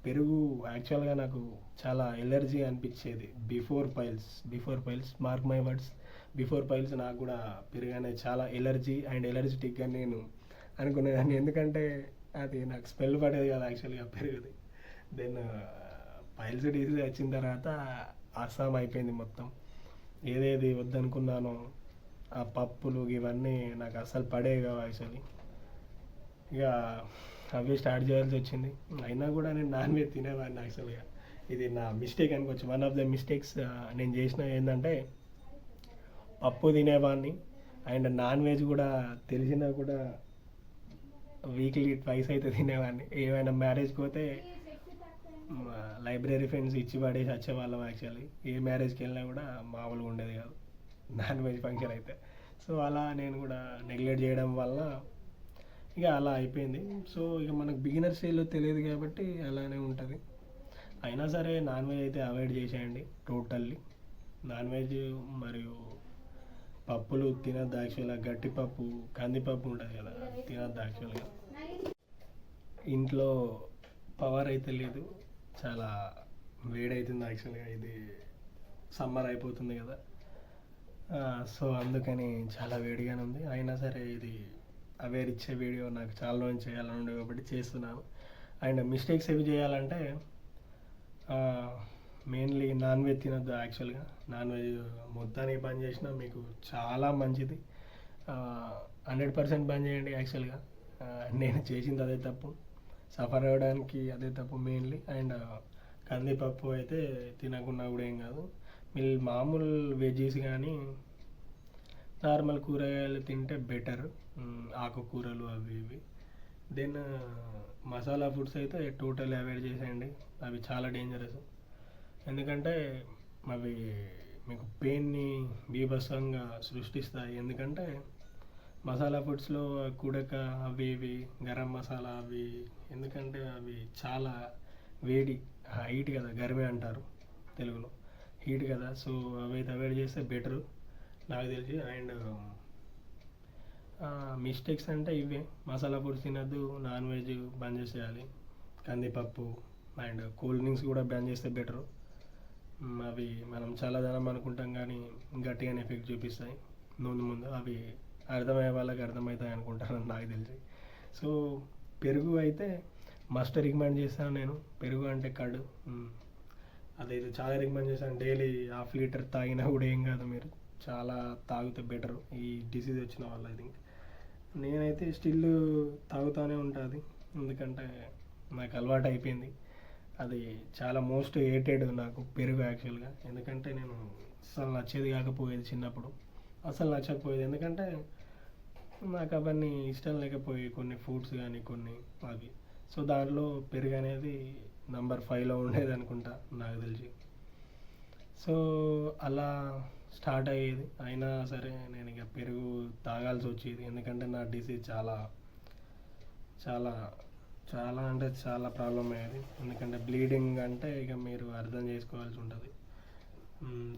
పెరుగు యాక్చువల్గా నాకు చాలా ఎలర్జీ అనిపించేది before piles, mark my words, before piles నాకు కూడా పెరుగు అనేది చాలా ఎలర్జీ అండ్ ఎలర్జిటిక్గా నేను అనుకునేదాన్ని. ఎందుకంటే అది నాకు స్మెల్ పడేది కదా యాక్చువల్గా పెరుగుది. దెన్ పైల్స్ డిసీజ్ వచ్చిన తర్వాత అస్సాం అయిపోయింది మొత్తం. ఏదేది వద్దనుకున్నానో ఆ పప్పులు ఇవన్నీ నాకు అస్సలు పడేవి కావు యాక్చువల్లీ. ఇక అవి స్టార్ట్ చేయాల్సి వచ్చింది. అయినా కూడా నేను నాన్ వెజ్ తినేవాడిని యాక్చువల్గా. ఇది నా మిస్టేక్ అనుకోవచ్చు. 1 ఆఫ్ ద మిస్టేక్స్ నేను చేసిన ఏంటంటే పప్పు తినేవాడిని అండ్ నాన్ వెజ్ కూడా తెలిసినా కూడా వీక్లీ 2 అయితే తినేవాడిని. ఏమైనా మ్యారేజ్కి పోతే లైబ్రరీ ఫ్రెండ్స్ ఇచ్చి పడేసి వచ్చేవాళ్ళం యాక్చువల్లీ. ఏ మ్యారేజ్కి వెళ్ళినా కూడా మామూలుగా ఉండేది కాదు నాన్ వెజ్ ఫంక్షన్ అయితే. సో అలా నేను కూడా నెగ్లెక్ట్ చేయడం వల్ల ఇక అలా అయిపోయింది. సో ఇక మనకు బిగినర్ స్టేజ్లో తెలియదు కాబట్టి అలానే ఉంటుంది. అయినా సరే నాన్ వెజ్ అయితే అవాయిడ్ చేసేయండి టోటల్లీ. నాన్ వెజ్ మరియు పప్పులు తినద్దు యాక్చువల్గా. గట్టిపప్పు, కందిపప్పు ఉంటుంది కదా, తినద్దు యాక్చువల్గా. ఇంట్లో పవర్ అయితే లేదు, చాలా వేడవుతుంది యాక్చువల్గా. ఇది సమ్మర్ అయిపోతుంది కదా, సో అందుకని చాలా వేడిగానే ఉంది. అయినా సరే ఇది అవేర్ ఇచ్చే వీడియో నాకు చాలా రోజు చేయాలని ఉండే కాబట్టి చేస్తున్నాను. అండ్ మిస్టేక్స్ ఏవి చేయాలంటే మెయిన్లీ నాన్ వెజ్ తినద్దు యాక్చువల్గా. నాన్ వెజ్ మొత్తానికి బంద్ చేసినా మీకు చాలా మంచిది. 100% బంద్ చేయండి యాక్చువల్గా. నేను చేసింది అదే తప్పు, సఫర్ అవ్వడానికి అదే తప్పు మెయిన్లీ. అండ్ కందిపప్పు అయితే తినకుండా కూడా ఏం కాదు. మీరు మామూలు వెజ్జీస్ కానీ నార్మల్ కూరగాయలు తింటే బెటర్, ఆకుకూరలు అవి ఇవి. దెన్ మసాలా ఫుడ్స్ అయితే టోటల్ అవాయిడ్ చేసేయండి. అవి చాలా డేంజరస్. ఎందుకంటే అవి మీకు పెయిన్ని బీభత్సంగా సృష్టిస్తాయి. ఎందుకంటే మసాలా ఫుడ్స్లో కుడక అవి ఇవి, గరం మసాలా అవి, ఎందుకంటే అవి చాలా వేడి, హీట్ కదా, గర్మే అంటారు తెలుగులో, హీట్ కదా. సో అవి అయితే అవాయిడ్ చేస్తే బెటరు నాకు తెలిసి. అండ్ మిస్టేక్స్ అంటే ఇవే, మసాలా ఫుడ్స్ తినద్దు, నాన్ వెజ్ బంద్ చేసేయాలి, కందిపప్పు అండ్ కూల్ డ్రింక్స్ కూడా బంద్ చేస్తే బెటరు. అవి మనం చల్లదనం అనుకుంటాం కానీ గట్టిగానే ఎఫెక్ట్ చూపిస్తాయి. ముందు ముందు అవి అర్థమయ్యే వాళ్ళకి అర్థమవుతాయి అనుకుంటాను నాకు తెలిసి. సో పెరుగు అయితే మస్ట్ రికమెండ్ చేస్తాను నేను. పెరుగు అంటే కర్డ్, అదైతే చాలా రికమెండ్ చేశాను. డైలీ 1/2 లీటర్ తాగినా కూడా ఏం కాదు, మీరు చాలా తాగితే బెటర్ ఈ డిసీజ్ వచ్చిన వాళ్ళు. ఐ థింక్ నేనైతే స్టిల్ తాగుతూనే ఉంటుంది, ఎందుకంటే నాకు అలవాటు అయిపోయింది. అది చాలా మోస్ట్ హేటెడ్ నాకు పెరుగు యాక్చువల్గా, ఎందుకంటే నేను అసలు నచ్చేది కాకపోయేది చిన్నప్పుడు, అసలు నచ్చకపోయేది. ఎందుకంటే నాకు అవన్నీ ఇష్టం లేకపోయి కొన్ని ఫుడ్స్ కానీ కొన్ని అవి. సో దాంట్లో పెరుగు అనేది నంబర్ 5లో ఉండేది అనుకుంటా నాకు తెలిసి. సో అలా స్టార్ట్ అయ్యేది. అయినా సరే నేను ఇక పెరుగు తాగాల్సి వచ్చేది, ఎందుకంటే నా డిసీజ్ చాలా చాలా చాలా అంటే చాలా ప్రాబ్లం అయ్యేది. ఎందుకంటే బ్లీడింగ్ అంటే ఇక మీరు అర్థం చేసుకోవాల్సి ఉంటుంది.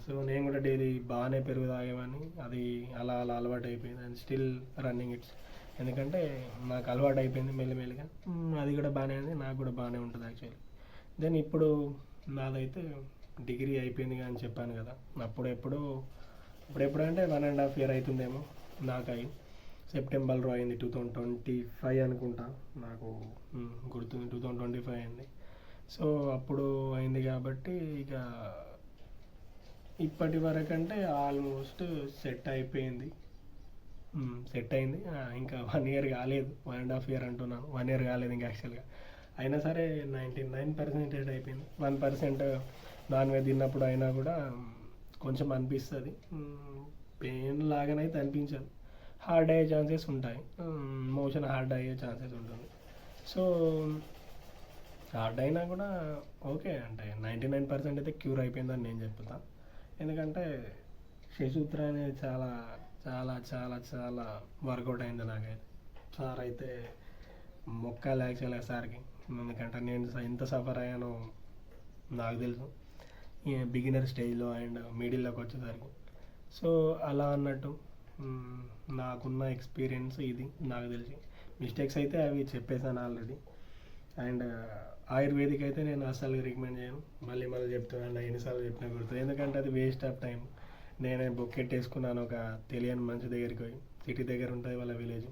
సో నేను కూడా డైలీ బాగానే పెరుగు తాగేవాడిని, అది అలా అలా అలవాటు అయిపోయింది. అండ్ స్టిల్ రన్నింగ్ ఇట్స్, ఎందుకంటే నాకు అలవాటు అయిపోయింది మెల్లిమెల్లిగా. అది కూడా బాగానే ఉంది, నాకు కూడా బాగానే ఉంటుంది యాక్చువల్లీ. దెన్ ఇప్పుడు నాదైతే డిగ్రీ అయిపోయింది అని చెప్పాను కదా, ఇప్పుడెప్పుడు అంటే 1.5 year అవుతుందేమో నాకు అయ్యి. సెప్టెంబర్లో అయింది, 2025 అనుకుంటా, నాకు గుర్తుంది, 2025 అయింది. సో అప్పుడు అయింది కాబట్టి ఇక ఇప్పటి వరకు అంటే ఆల్మోస్ట్ సెట్ అయిపోయింది, సెట్ అయింది. ఇంకా 1 year కాలేదు, 1.5 year అంటున్నాను, 1 year కాలేదు ఇంకా యాక్చువల్గా. అయినా సరే 99% అయిపోయింది. 1% నాన్ వెజ్ తిన్నప్పుడు అయినా కూడా కొంచెం అనిపిస్తుంది, పెయిన్ లాగానైతే అనిపించదు. హార్డ్ అయ్యే ఛాన్సెస్ ఉంటాయి, మోషన్ హార్డ్ అయ్యే ఛాన్సెస్ ఉంటుంది. సో హార్డ్ అయినా కూడా ఓకే, అంటే 99% అయితే క్యూర్ అయిపోయిందని నేను చెప్తాను. ఎందుకంటే శశూత్ర అనేది చాలా చాలా చాలా చాలా వర్కౌట్ అయింది నాకైతే. సార్ అయితే మొక్కాలి యాక్చువల్గా సార్కి, ఎందుకంటే నేను ఎంత సఫర్ అయ్యానో నాకు తెలుసు బిగినర్ స్టేజ్లో అండ్ మిడిల్లోకి వచ్చేసరికి. సో అలా అన్నట్టు నాకున్న ఎక్స్పీరియన్స్ ఇది, నాకు తెలిసి మిస్టేక్స్ అయితే అవి చెప్పేసాను ఆల్రెడీ. అండ్ ఆయుర్వేదిక్ అయితే నేను అస్సలు రికమెండ్ చేయను, మళ్ళీ చెప్తున్నాను, ఎన్నిసార్లు చెప్పినా గుర్తుంది, ఎందుకంటే అది వేస్ట్ ఆఫ్ టైం. నేనే బొక్కెట్టేసుకున్నాను ఒక తెలియని మంచి దగ్గరికి పోయి, సిటీ దగ్గర ఉంటుంది వాళ్ళ విలేజ్,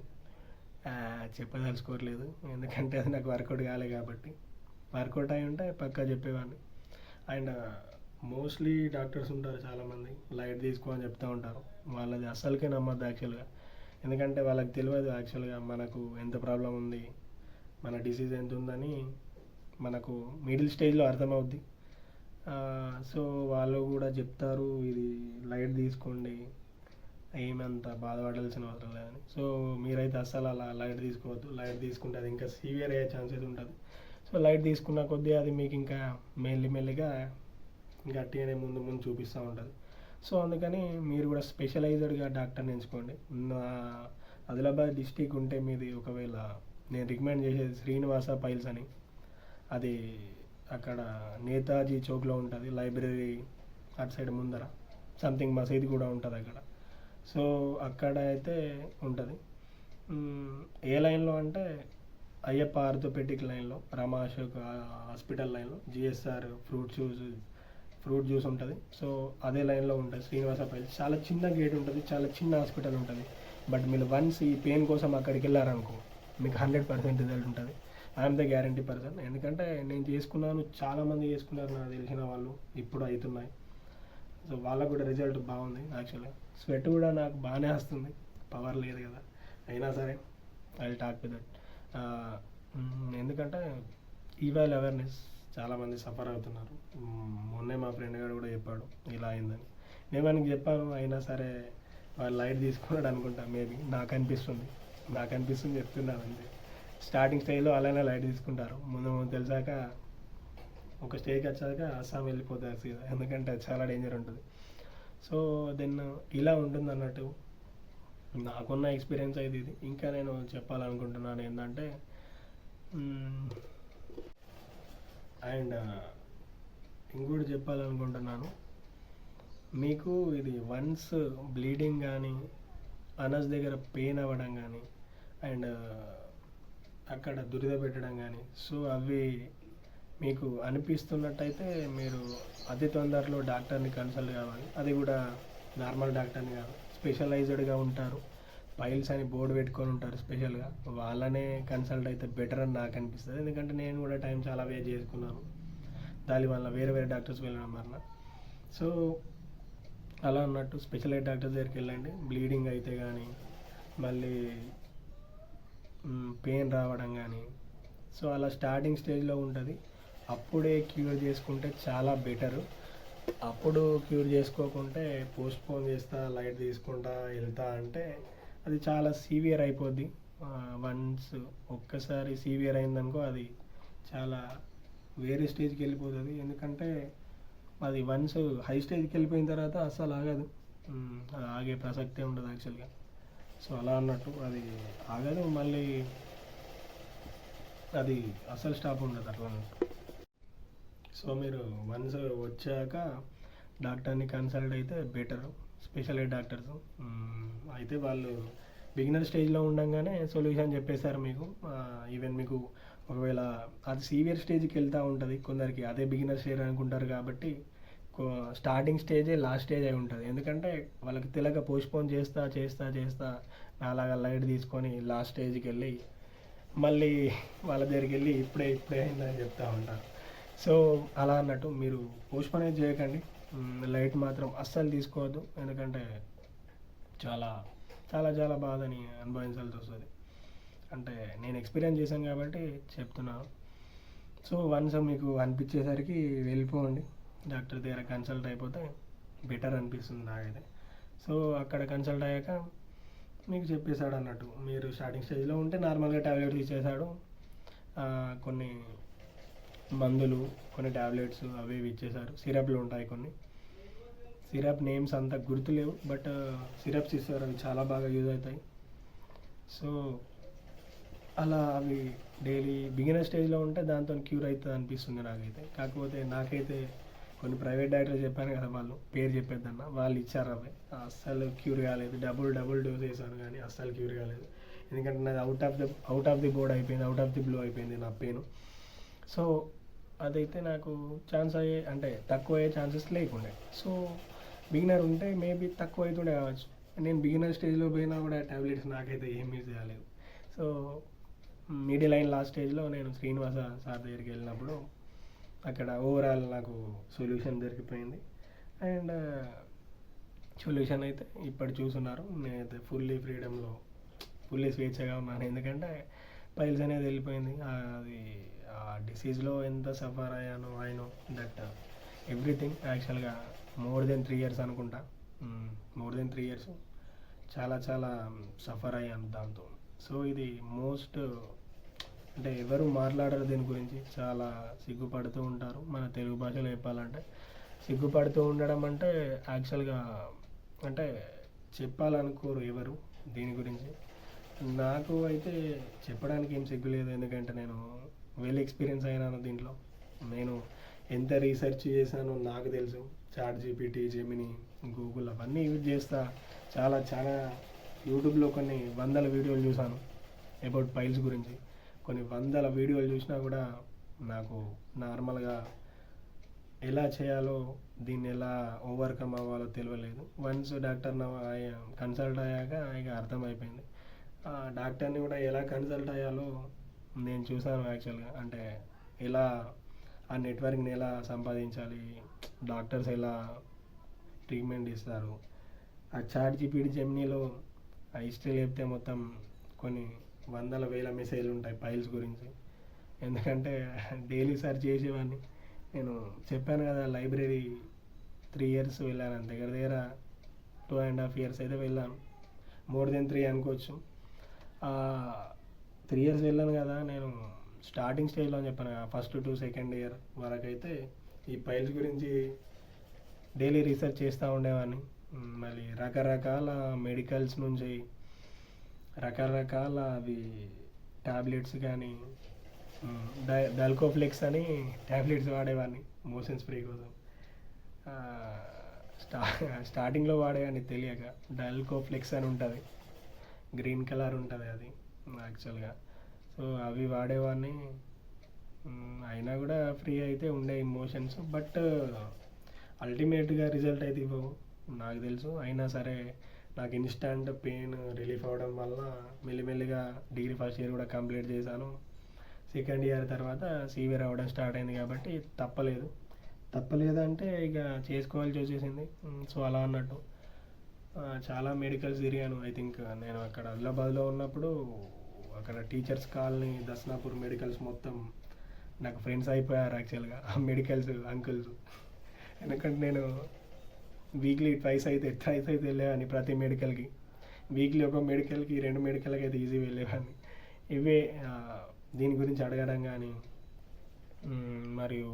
చెప్పదలుచుకోవట్లేదు ఎందుకంటే అది నాకు వర్కౌట్ కాలే కాబట్టి. వర్కౌట్ అయి ఉంటే పక్కా చెప్పేవాడిని. అండ్ మోస్ట్లీ డాక్టర్స్ ఉంటారు చాలామంది, లైట్ తీసుకో అని చెప్తూ ఉంటారు, వాళ్ళది అస్సలకే నమ్మద్దు యాక్చువల్గా. ఎందుకంటే వాళ్ళకి తెలియదు యాక్చువల్గా మనకు ఎంత ప్రాబ్లం ఉంది, మన డిసీజ్ ఎంత ఉందని మనకు మిడిల్ స్టేజ్లో అర్థమవుద్ది. సో వాళ్ళు కూడా చెప్తారు ఇది లైట్ తీసుకోండి, ఏమంత బాధపడాల్సిన అవసరం లేదని. సో మీరైతే అస్సలు అలా లైట్ తీసుకోవద్దు, లైట్ తీసుకుంటే అది ఇంకా సివియర్ అయ్యే ఛాన్సెస్ ఉంటుంది. సో లైట్ తీసుకున్న కొద్దీ అది మీకు ఇంకా మెల్లిమెల్లిగా గట్టిగానే ముందు ముందు చూపిస్తూ ఉంటుంది. సో అందుకని మీరు కూడా స్పెషలైజ్డ్గా డాక్టర్ని ఎంచుకోండి. నా ఆదిలాబాద్ డిస్టిక్ ఉంటే మీది, ఒకవేళ నేను రికమెండ్ చేసేది శ్రీనివాస పైల్స్ అని, అది అక్కడ నేతాజీ చౌక్లో ఉంటుంది, లైబ్రరీ అటు సైడ్ ముందర సంథింగ్ మసీద్ కూడా ఉంటుంది అక్కడ. సో అక్కడ అయితే ఉంటుంది. ఏ లైన్లో అంటే అయ్యప్ప ఆర్థోపెడిక్ లైన్లో, రమా అశోక్ హాస్పిటల్ లైన్లో జిఎస్ఆర్ ఫ్రూట్ జ్యూస్ ఉంటుంది. సో అదే లైన్లో ఉంటుంది శ్రీనివాస పైల్స్. చాలా చిన్న గేట్ ఉంటుంది, చాలా చిన్న హాస్పిటల్ ఉంటుంది. బట్ మీరు వన్స్ ఈ పెయిన్ కోసం అక్కడికి వెళ్ళారనుకో, మీకు 100% రిజల్ట్ ఉంటుంది. ఐఎమ్ ద గ్యారంటీ పర్సన్, ఎందుకంటే నేను చేసుకున్నాను, చాలామంది చేసుకున్నారు నాకు తెలిసిన వాళ్ళు, ఇప్పుడు అవుతున్నాయి. సో వాళ్ళకు కూడా రిజల్ట్ బాగుంది యాక్చువల్గా. స్వెట్ కూడా నాకు బాగానే వస్తుంది, పవర్ లేదు కదా, అయినా సరే I will talk with that. ఎందుకంటే ఈవైల్ అవేర్నెస్, చాలామంది సఫర్ అవుతున్నారు. మొన్నే మా ఫ్రెండ్ గారు కూడా చెప్పాడు ఇలా అయిందని, నేను మనకి చెప్పాను, అయినా సరే వాళ్ళు లైట్ తీసుకున్నాడు అనుకుంటా, మేబీ నాకు అనిపిస్తుంది చెప్తున్నాను అంతే. స్టార్టింగ్ స్టేజ్లో అలానే లైట్ తీసుకుంటారు, ముందు తెలిసాక ఒక స్టేజ్కి వచ్చాక అస్సాం వెళ్ళిపోతారు సీదా, ఎందుకంటే చాలా డేంజర్ ఉంటుంది. సో దెన్ ఇలా ఉంటుంది అన్నట్టు నాకున్న ఎక్స్పీరియన్స్ అయితే ఇది. ఇంకా నేను చెప్పాలనుకుంటున్నాను ఏంటంటే, అండ్ ఇంకోటి చెప్పాలనుకుంటున్నాను, మీకు ఇది వన్స్ బ్లీడింగ్ కానీ, అనస్ దగ్గర పెయిన్ అవ్వడం కానీ, అండ్ అక్కడ దురద పెట్టడం కానీ, సో అవి మీకు అనిపిస్తున్నట్టయితే మీరు అతి తొందరలో డాక్టర్ని కన్సల్ట్ కావాలి. అది కూడా నార్మల్ డాక్టర్ని కాదు, స్పెషలైజ్డ్గా ఉంటారు, పైల్స్ అని బోర్డు పెట్టుకొని ఉంటారు స్పెషల్గా, వాళ్ళనే కన్సల్ట్ అయితే బెటర్ అని నాకు అనిపిస్తుంది. ఎందుకంటే నేను కూడా టైం చాలా వేస్ట్ చేసుకున్నాను దానివల్ల, వేరే వేరే డాక్టర్స్ వెళ్ళడం వల్ల. సో అలా అన్నట్టు స్పెషలైజ్ డాక్టర్ దగ్గరికి వెళ్ళండి. బ్లీడింగ్ అయితే కానీ, మళ్ళీ పెయిన్ రావడం కానీ, సో అలా స్టార్టింగ్ స్టేజ్లో ఉంటుంది. అప్పుడే క్యూర్ చేసుకుంటే చాలా బెటరు. అప్పుడు క్యూర్ చేసుకోకుంటే పోస్ట్పోన్ చేస్తా, లైట్ తీసుకుంటా వెళ్తా అంటే అది చాలా సీవియర్ అయిపోద్ది. వన్స్ ఒక్కసారి సీవియర్ అయిందనుకో అది చాలా వేరే స్టేజ్కి వెళ్ళిపోతుంది. ఎందుకంటే అది వన్స్ హై స్టేజ్కి వెళ్ళిపోయిన తర్వాత అస్సలు ఆగదు, అది ఆగే ప్రసక్తే ఉండదు యాక్చువల్గా. సో అలా అన్నట్టు అది ఆగదు, మళ్ళీ అది అస్సలు స్టాప్ ఉండదు అట్లా అన్నట్టు. సో మీరు వన్స్ వచ్చాక డాక్టర్ని కన్సల్ట్ అయితే బెటరు. స్పెషలైజ్ డాక్టర్స్ అయితే వాళ్ళు బిగినర్ స్టేజ్లో ఉండగానే సొల్యూషన్ చెప్పేశారు మీకు. ఈవెన్ మీకు ఒకవేళ అది సీవియర్ స్టేజ్కి వెళ్తూ ఉంటుంది కొందరికి, అదే బిగినర్ స్టేజ్ అనుకుంటారు కాబట్టి స్టార్టింగ్ స్టేజే లాస్ట్ స్టేజ్ అయి ఉంటుంది. ఎందుకంటే వాళ్ళకి తెలియక పోస్ట్పోన్ చేస్తా చేస్తా చేస్తా అలాగా లైట్ తీసుకొని లాస్ట్ స్టేజ్కి వెళ్ళి మళ్ళీ వాళ్ళ దగ్గరికి వెళ్ళి ఇప్పుడే ఇప్పుడే అయిందని చెప్తూ ఉంటారు. సో అలా అన్నట్టు మీరు పోస్ట్పోన్ అయితే చేయకండి, లైట్ మాత్రం అస్సలు తీసుకోవద్దు. ఎందుకంటే చాలా చాలా చాలా బాధని అనుభవించాల్సి వస్తుంది. అంటే నేను ఎక్స్పీరియన్స్ చేశాను కాబట్టి చెప్తున్నాను. సో వన్స్ మీకు అనిపించేసరికి వెళ్ళిపోండి డాక్టర్ దగ్గర, కన్సల్ట్ అయిపోతే బెటర్ అనిపిస్తుంది నాకైతే. సో అక్కడ కన్సల్ట్ అయ్యాక మీకు చెప్పేశాడు అన్నట్టు, మీరు స్టార్టింగ్ స్టేజ్లో ఉంటే నార్మల్గా ట్యాబ్లెట్స్ ఇచ్చేసాడు, కొన్ని మందులు, కొన్ని ట్యాబ్లెట్స్ అవి ఇవి ఇచ్చేసారు. సిరప్లు ఉంటాయి కొన్ని, సిరప్ నేమ్స్ అంత గుర్తులేవు, బట్ సిరప్స్ ఇస్తారు, అవి చాలా బాగా యూజ్ అవుతాయి. సో అలా అవి డైలీ బిగినర్ స్టేజ్లో ఉంటే దాంతో క్యూర్ అవుతుంది అనిపిస్తుంది నాకైతే. కాకపోతే నాకైతే కొన్ని ప్రైవేట్ డాక్టర్లు చెప్పాను కదా, వాళ్ళు పేరు చెప్పేద్దన్న, వాళ్ళు ఇచ్చారు అవి, అస్సలు క్యూర్ కాలేదు. డబుల్ డోస్ వేసాను కానీ అస్సలు క్యూర్ కాలేదు. ఎందుకంటే నాది అవుట్ ఆఫ్ ది బోర్డ్ అయిపోయింది, అవుట్ ఆఫ్ ది బ్లో అయిపోయింది నా పెయిన్. సో అదైతే నాకు తక్కువ అయ్యే ఛాన్సెస్ లేకుండే. సో బిగినర్ ఉంటే మేబీ తక్కువ అవుతుండే కావచ్చు. నేను బిగినర్ స్టేజ్లో పోయినా కూడా ట్యాబ్లెట్స్ నాకైతే ఏం యూజ్ కాలేదు. సో మిడిల్ లైన్ లాస్ట్ స్టేజ్లో నేను శ్రీనివాస సార్ దగ్గరికి వెళ్ళినప్పుడు అక్కడ ఓవరాల్ నాకు సొల్యూషన్ దొరికిపోయింది. అండ్ సొల్యూషన్ అయితే ఇప్పుడు చూస్తున్నారు, నేనైతే ఫుల్లీ స్వేచ్ఛగా ఉన్నాను. ఎందుకంటే పైల్స్ అనేది వెళ్ళిపోయింది. అది ఆ డిసీజ్లో ఎంత సఫర్ అయ్యానో ఐ నో దట్ ఎవ్రీథింగ్. యాక్చువల్గా మోర్ దెన్ 3 years అనుకుంటా, మోర్ దెన్ 3 years చాలా చాలా సఫర్ అయ్యాను దాంతో. సో ఇది మోస్ట్ అంటే ఎవరు మాట్లాడరు దీని గురించి, చాలా సిగ్గుపడుతూ ఉంటారు. మన తెలుగు భాషలో చెప్పాలంటే సిగ్గుపడుతూ ఉండడం అంటే యాక్చువల్గా అంటే చెప్పాలనుకోరు ఎవరు దీని గురించి. నాకు అయితే చెప్పడానికి ఏం సిగ్గు లేదు, ఎందుకంటే నేను వెల్ ఎక్స్పీరియన్స్ అయినాను దీంట్లో. నేను ఎంత రీసెర్చ్ చేశానో నాకు తెలుసు. ChatGPT, జెమిని, గూగుల్ అవన్నీ యూజ్ చేస్తా. చాలా చాలా యూట్యూబ్లో కొన్ని వందల వీడియోలు చూశాను అబౌట్ పైల్స్ గురించి. కొన్ని వందల వీడియోలు చూసినా కూడా నాకు నార్మల్గా ఎలా చేయాలో, దీన్ని ఎలా ఓవర్కమ్ అవ్వాలో తెలియలేదు. వన్స్ డాక్టర్ కన్సల్ట్ అయ్యాక ఇక అర్థమైపోయింది. డాక్టర్ని కూడా ఎలా కన్సల్ట్ అయ్యాలో నేను చూసాను యాక్చువల్గా. అంటే ఎలా ఆ నెట్వర్క్ని ఎలా సంపాదించాలి, డాక్టర్స్ ఎలా ట్రీట్మెంట్ ఇస్తారు. ఆ ChatGPT, జెమినీలో ఆ హిస్టరీ చెప్తే మొత్తం కొన్ని వందల వేల మెసేజ్లు ఉంటాయి పైల్స్ గురించి. ఎందుకంటే డైలీ సర్చ్ చేసేవాడిని. నేను చెప్పాను కదా, లైబ్రరీ 3 years వెళ్ళాను, దగ్గర 2.5 years అయితే వెళ్ళాను, మోర్ దెన్ 3 అనుకోవచ్చు. 3 years వెళ్ళాను కదా. నేను స్టార్టింగ్ స్టేజ్లో అని చెప్పాను కదా, ఫస్ట్ టు సెకండ్ ఇయర్ వరకు అయితే ఈ పైల్స్ గురించి డైలీ రీసెర్చ్ చేస్తూ ఉండేవాడిని. మళ్ళీ రకరకాల మెడికల్స్ నుంచి రకరకాల అవి ట్యాబ్లెట్స్ కానీ, డల్కోఫ్లెక్స్ అని ట్యాబ్లెట్స్ వాడేవాడిని మోషన్ స్ప్రే కోసం. స్టార్టింగ్లో వాడేవాడిని తెలియక. డల్కోఫ్లెక్స్ అని ఉంటుంది, గ్రీన్ కలర్ ఉంటుంది అది యాక్చువల్గా. సో అవి వాడేవాడిని. అయినా కూడా ఫ్రీ అయితే ఉండే మోషన్స్, బట్ అల్టిమేట్గా రిజల్ట్ అయితే ఇవ్వవు నాకు తెలుసు. అయినా సరే నాకు ఇన్స్టాంట్ పెయిన్ రిలీఫ్ అవ్వడం వల్ల మెల్లిమెల్లిగా డిగ్రీ ఫస్ట్ ఇయర్ కూడా కంప్లీట్ చేశాను. సెకండ్ ఇయర్ తర్వాత సీవియర్ అవ్వడం స్టార్ట్ అయింది కాబట్టి తప్పలేదంటే ఇక చేసుకోవాల్సి వచ్చేసింది. సో అలా అన్నట్టు చాలా మెడికల్స్ తిరిగాను. ఐ థింక్ నేను అక్కడ ఆదిలాబాద్లో ఉన్నప్పుడు అక్కడ టీచర్స్ కాలనీ దస్నాపూర్ మెడికల్స్ మొత్తం నాకు ఫ్రెండ్స్ అయిపోయారు యాక్చువల్గా ఆ మెడికల్స్ అంకుల్స్. ఎందుకంటే నేను వీక్లీ థ్రైస్ అయితే వెళ్ళేవాడిని ప్రతి మెడికల్కి. వీక్లీ ఒక మెడికల్కి 2 మెడికల్కి అయితే ఈజీ వెళ్ళేవాడిని. ఇవే దీని గురించి అడగడం కానీ మరియు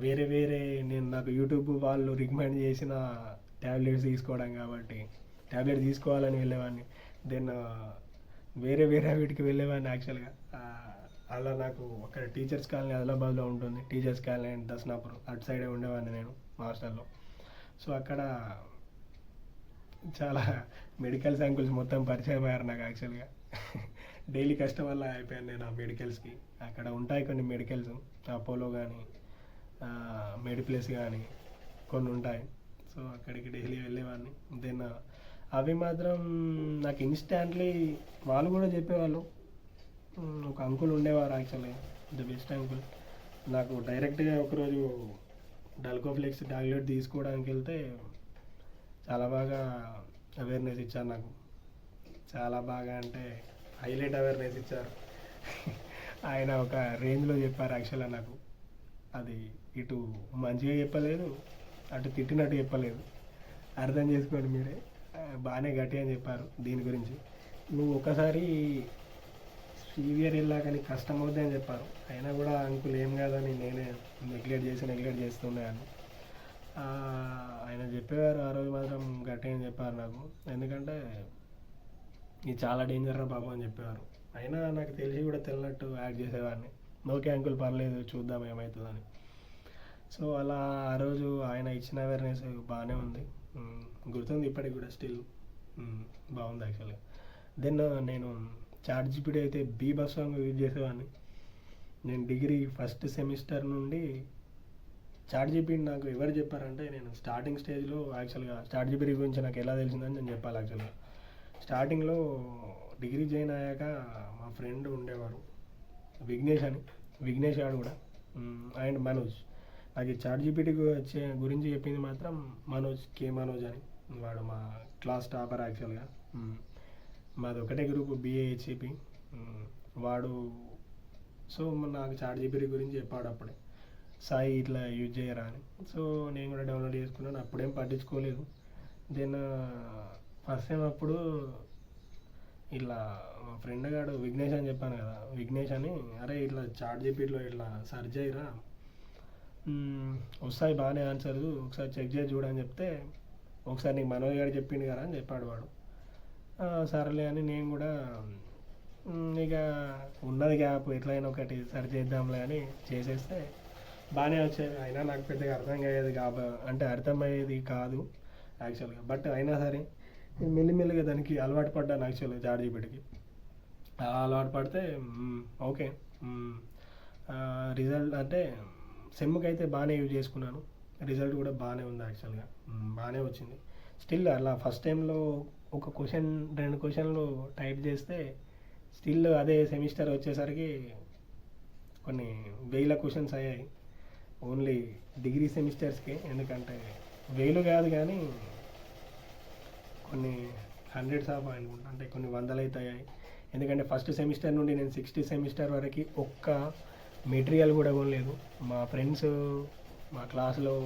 వేరే నాకు యూట్యూబ్ వాళ్ళు రికమెండ్ చేసిన ట్యాబ్లెట్స్ తీసుకోవడం కాబట్టి ట్యాబ్లెట్ తీసుకోవాలని వెళ్ళేవాడిని. దెన్ వేరే వీటికి వెళ్ళేవాడిని యాక్చువల్గా. అలా నాకు అక్కడ టీచర్స్ కాలనీ ఆదిలాబాద్లో ఉంటుంది. టీచర్స్ కాలనీ అండ్ దస్నాపూర్ అటు సైడే ఉండేవాడిని నేను హాస్టల్లో. సో అక్కడ చాలా మెడికల్ అంకుల్స్ మొత్తం పరిచయం అయ్యారు నాకు యాక్చువల్గా. డైలీ కస్టమర్లా అయిపోయాను నేను ఆ మెడికల్స్కి. అక్కడ ఉంటాయి కొన్ని మెడికల్స్, అపోలో కానీ మెడిప్లస్ కానీ కొన్ని ఉంటాయి. సో అక్కడికి డైలీ వెళ్ళేవాడిని. దెన్ అవి మాత్రం నాకు ఇన్స్టాంట్లీ వాళ్ళు కూడా చెప్పేవాళ్ళు. ఒక అంకుల్ ఉండేవారు యాక్చువల్లీ, ద బెస్ట్ అంకుల్. నాకు డైరెక్ట్గా ఒకరోజు డల్కోఫ్లెక్స్ టాబ్లెట్ తీసుకోవడానికి వెళ్తే చాలా బాగా అవేర్నెస్ ఇచ్చారు నాకు. చాలా బాగా అంటే హైలైట్ అవేర్నెస్ ఇచ్చారు. ఆయన ఒక రేంజ్లో చెప్పారు యాక్చువల్గా నాకు. అది ఇటు మంచిగా చెప్పలేదు, అటు తిట్టినట్టు చెప్పలేదు. అర్థం చేసుకోండి మీరే. బాగానే గట్టిగా చెప్పారు దీని గురించి. నువ్వు ఒకసారి సీవియర్ వెళ్ళాక నీకు కష్టం అవుద్ది అని చెప్పారు. అయినా కూడా అంకుల్ ఏం కాదని నేనే నెగ్లెక్ట్ చేస్తున్నాను. ఆయన చెప్పేవారు ఆ రోజు మాత్రం గట్టిగా చెప్పారు నాకు. ఎందుకంటే ఇది చాలా డేంజర్ రా బాబు అని చెప్పేవారు. అయినా నాకు తెలిసి కూడా తెలియనట్టు యాక్ట్ చేసేవాడిని. ఓకే అంకుల్ పర్లేదు చూద్దాం ఏమవుతుందని. సో అలా ఆ రోజు ఆయన ఇచ్చిన అవేర్నెస్ బాగానే ఉంది, గుర్తుంది ఇప్పటికి కూడా. స్టిల్ బాగుంది యాక్చువల్గా. దెన్ నేను ChatGPT అయితే బీభత్సంగా యూజ్ చేసేవాడిని. నేను డిగ్రీ ఫస్ట్ సెమిస్టర్ నుండి ChatGPT నాకు ఎవరు చెప్పారంటే, నేను స్టార్టింగ్ స్టేజ్లో యాక్చువల్గా ChatGPT గురించి నాకు ఎలా తెలిసిందని నేను చెప్పాలి యాక్చువల్గా. స్టార్టింగ్లో డిగ్రీ జాయిన్ అయ్యాక మా ఫ్రెండ్ ఉండేవారు విఘ్నేష్ గారు కూడా, అండ్ మనోజ్. నాకు ChatGPT గురించి చెప్పింది మాత్రం మనోజ్ అని. వాడు మా క్లాస్ టాపర్ యాక్చువల్గా. మాది ఒకటే గ్రూప్ BAHCP. వాడు సో నాకు ChatGPT గురించి చెప్పాడు అప్పుడే, సాయి ఇట్లా యూజ్ చేయరా అని. సో నేను కూడా డౌన్లోడ్ చేసుకున్నాను. అప్పుడేం పట్టించుకోలేదు. దెన్ ఫస్ట్ టైం అప్పుడు ఇట్లా మా ఫ్రెండ్ గాడు విఘ్నేష్ అని చెప్పాను కదా, విఘ్నేష్ అని, అరే ఇట్లా ChatGPTలో ఇట్లా సెర్చ్ చేయరా, వస్తాయి బాగానే ఆన్సర్, ఒకసారి చెక్ చేసి చూడని చెప్తే, ఒకసారి నీకు మనోజ్ గారు చెప్పిండు కదా అని చెప్పాడు వాడు. సరేలే అని నేను కూడా ఇక ఉన్నది గ్యాప్ ఎట్లయినా ఒకటి సరి చేద్దాంలే అని చేసేస్తే బాగానే వచ్చేది. అయినా నాకు పెద్దగా అర్థమయ్యేది కాదు యాక్చువల్గా. బట్ అయినా సరే మెల్లిమెల్లిగా దానికి అలవాటు పడ్డాను యాక్చువల్గా ChatGPTకి. అలవాటు పడితే ఓకే. రిజల్ట్ అంటే సెమ్కి అయితే బాగానే యూజ్ చేసుకున్నాను. రిజల్ట్ కూడా బాగానే ఉంది యాక్చువల్గా, బాగానే వచ్చింది. స్టిల్ అలా ఫస్ట్ టైంలో ఒక క్వశ్చన్ 2 క్వశ్చన్లు టైప్ చేస్తే స్టిల్ అదే సెమిస్టర్ వచ్చేసరికి కొన్ని వేల క్వశ్చన్స్ అయ్యాయి ఓన్లీ డిగ్రీ సెమిస్టర్స్కి. ఎందుకంటే వేలు కాదు కానీ కొన్ని హండ్రెడ్స్ ఆఫ్ అనుకుంటా, అంటే కొన్ని వందలు అయితే అయ్యాయి. ఎందుకంటే ఫస్ట్ సెమిస్టర్ నుండి నేను 60 సెమిస్టర్ వరకు ఒక్క మెటీరియల్ కూడా కొనలేదు. మా ఫ్రెండ్స్ మా క్లాస్లో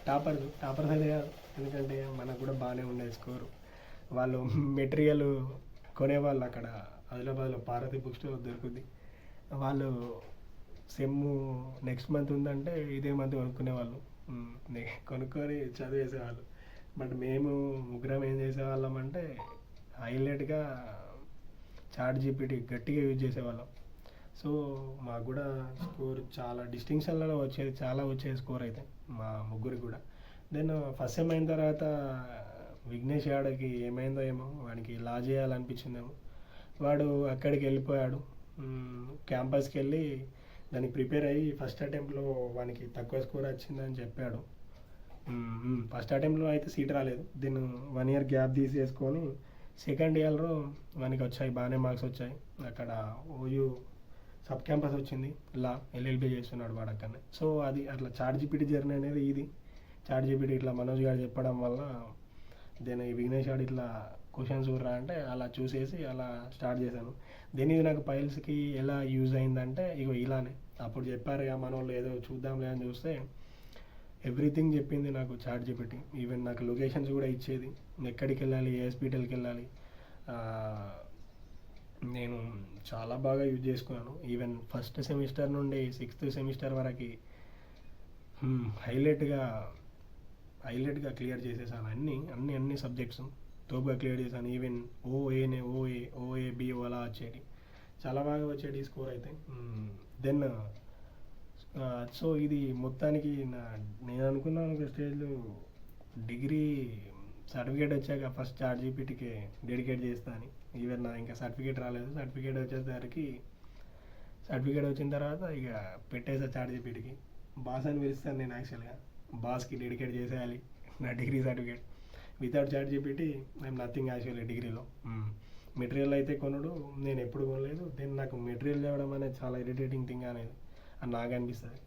టాపర్స్ అయితే కాదు, ఎందుకంటే మనకు కూడా బాగానే ఉండేది స్కోరు. వాళ్ళు మెటీరియల్ కొనేవాళ్ళు అక్కడ ఆదిలాబాద్లో పార్వతి బుక్ స్టోర్ దొరుకుద్ది. వాళ్ళు సెమ్ము నెక్స్ట్ మంత్ ఉందంటే ఇదే మంత్ కొనుక్కునేవాళ్ళు, కొనుక్కొని చదివేసేవాళ్ళు. బట్ మేము ముగ్గురం ఏం చేసేవాళ్ళం అంటే హైలైట్గా ChatGPT గట్టిగా యూజ్ చేసేవాళ్ళం. సో మాకు కూడా స్కోర్ చాలా డిస్టింక్షన్లలో వచ్చేది, చాలా వచ్చేది స్కోర్ అయితే మా ముగ్గురికి కూడా. దెన్ ఫస్ట్ సెమ్ అయిన తర్వాత విఘ్నేష్ గాడికి ఏమైందో ఏమో, వాడికి లా చేయాలనిపించిందేమో, వాడు అక్కడికి వెళ్ళిపోయాడు. క్యాంపస్కి వెళ్ళి దానికి ప్రిపేర్ అయ్యి ఫస్ట్ అటెంప్ట్లో వానికి తక్కువ స్కోర్ వచ్చిందని చెప్పాడు. ఫస్ట్ అటెంప్ట్లో అయితే సీట్ రాలేదు. దెన్ 1 ఇయర్ గ్యాప్ తీసేసుకొని సెకండ్ ఇయర్లో మనకి వచ్చాయి, బాగానే మార్క్స్ వచ్చాయి. అక్కడ ఓయూ సబ్ క్యాంపస్ వచ్చింది, ఇలా ఎల్ఎల్బి చేస్తున్నాడు వాడు అక్కడనే. సో అది అట్లా చాట్ జీపీటీ జర్నీ అనేది ఇది. చాట్ జీపీటీ ఇట్లా మనోజ్ గారు చెప్పడం వల్ల దెన్ విఘ్నేష్ గారు ఇట్లా క్వశ్చన్స్ చూడరా అంటే అలా చూసేసి అలా స్టార్ట్ చేశాను. దెన్ ఇది నాకు పైల్స్కి ఎలా యూజ్ అయిందంటే ఇగో ఇలానే అప్పుడు చెప్పారు కదా మన వాళ్ళు, ఏదో చూద్దాంలే అని చూస్తే ఎవ్రీథింగ్ చెప్పింది నాకు చాట్ జీపీటీ. ఈవెన్ నాకు లొకేషన్స్ కూడా ఇచ్చేది, ఎక్కడికి వెళ్ళాలి, ఏ హాస్పిటల్కి వెళ్ళాలి. నేను చాలా బాగా యూజ్ చేసుకున్నాను. ఈవెన్ ఫస్ట్ సెమిస్టర్ నుండి 6th సెమిస్టర్ వరకు హైలైట్గా క్లియర్ చేసేసాను. అన్ని సబ్జెక్ట్స్ తోపుగా క్లియర్ చేశాను. ఈవెన్ ఓఏబిఓ అలా వచ్చేటి, చాలా బాగా వచ్చేటి స్కోర్ అయితే. దెన్ సో ఇది మొత్తానికి నేను అనుకున్నాను ఒక స్టేజ్లో డిగ్రీ సర్టిఫికేట్ వచ్చాక ఫస్ట్ చాట్ జీపీటీకి డెడికేట్ చేస్తా అని. ఈవెన్ నా ఇంకా సర్టిఫికేట్ రాలేదు. సర్టిఫికేట్ వచ్చిన తర్వాత ఇక పెట్టేసా చాట్ జీపీటీకి. బాస్ అని పిలుస్తాను నేను యాక్చువల్గా, బాస్కి డెడికేట్ చేసేయాలి నా degree certificate. Without ChatGPT I'm nothing actually డిగ్రీలో. మెటీరియల్ అయితే కొనడు, నేను ఎప్పుడు కొనలేదు. దెన్ నాకు మెటీరియల్ చదవడం అనేది చాలా ఇరిటేటింగ్ థింగ్ అనేది అని నాకు అనిపిస్తుంది.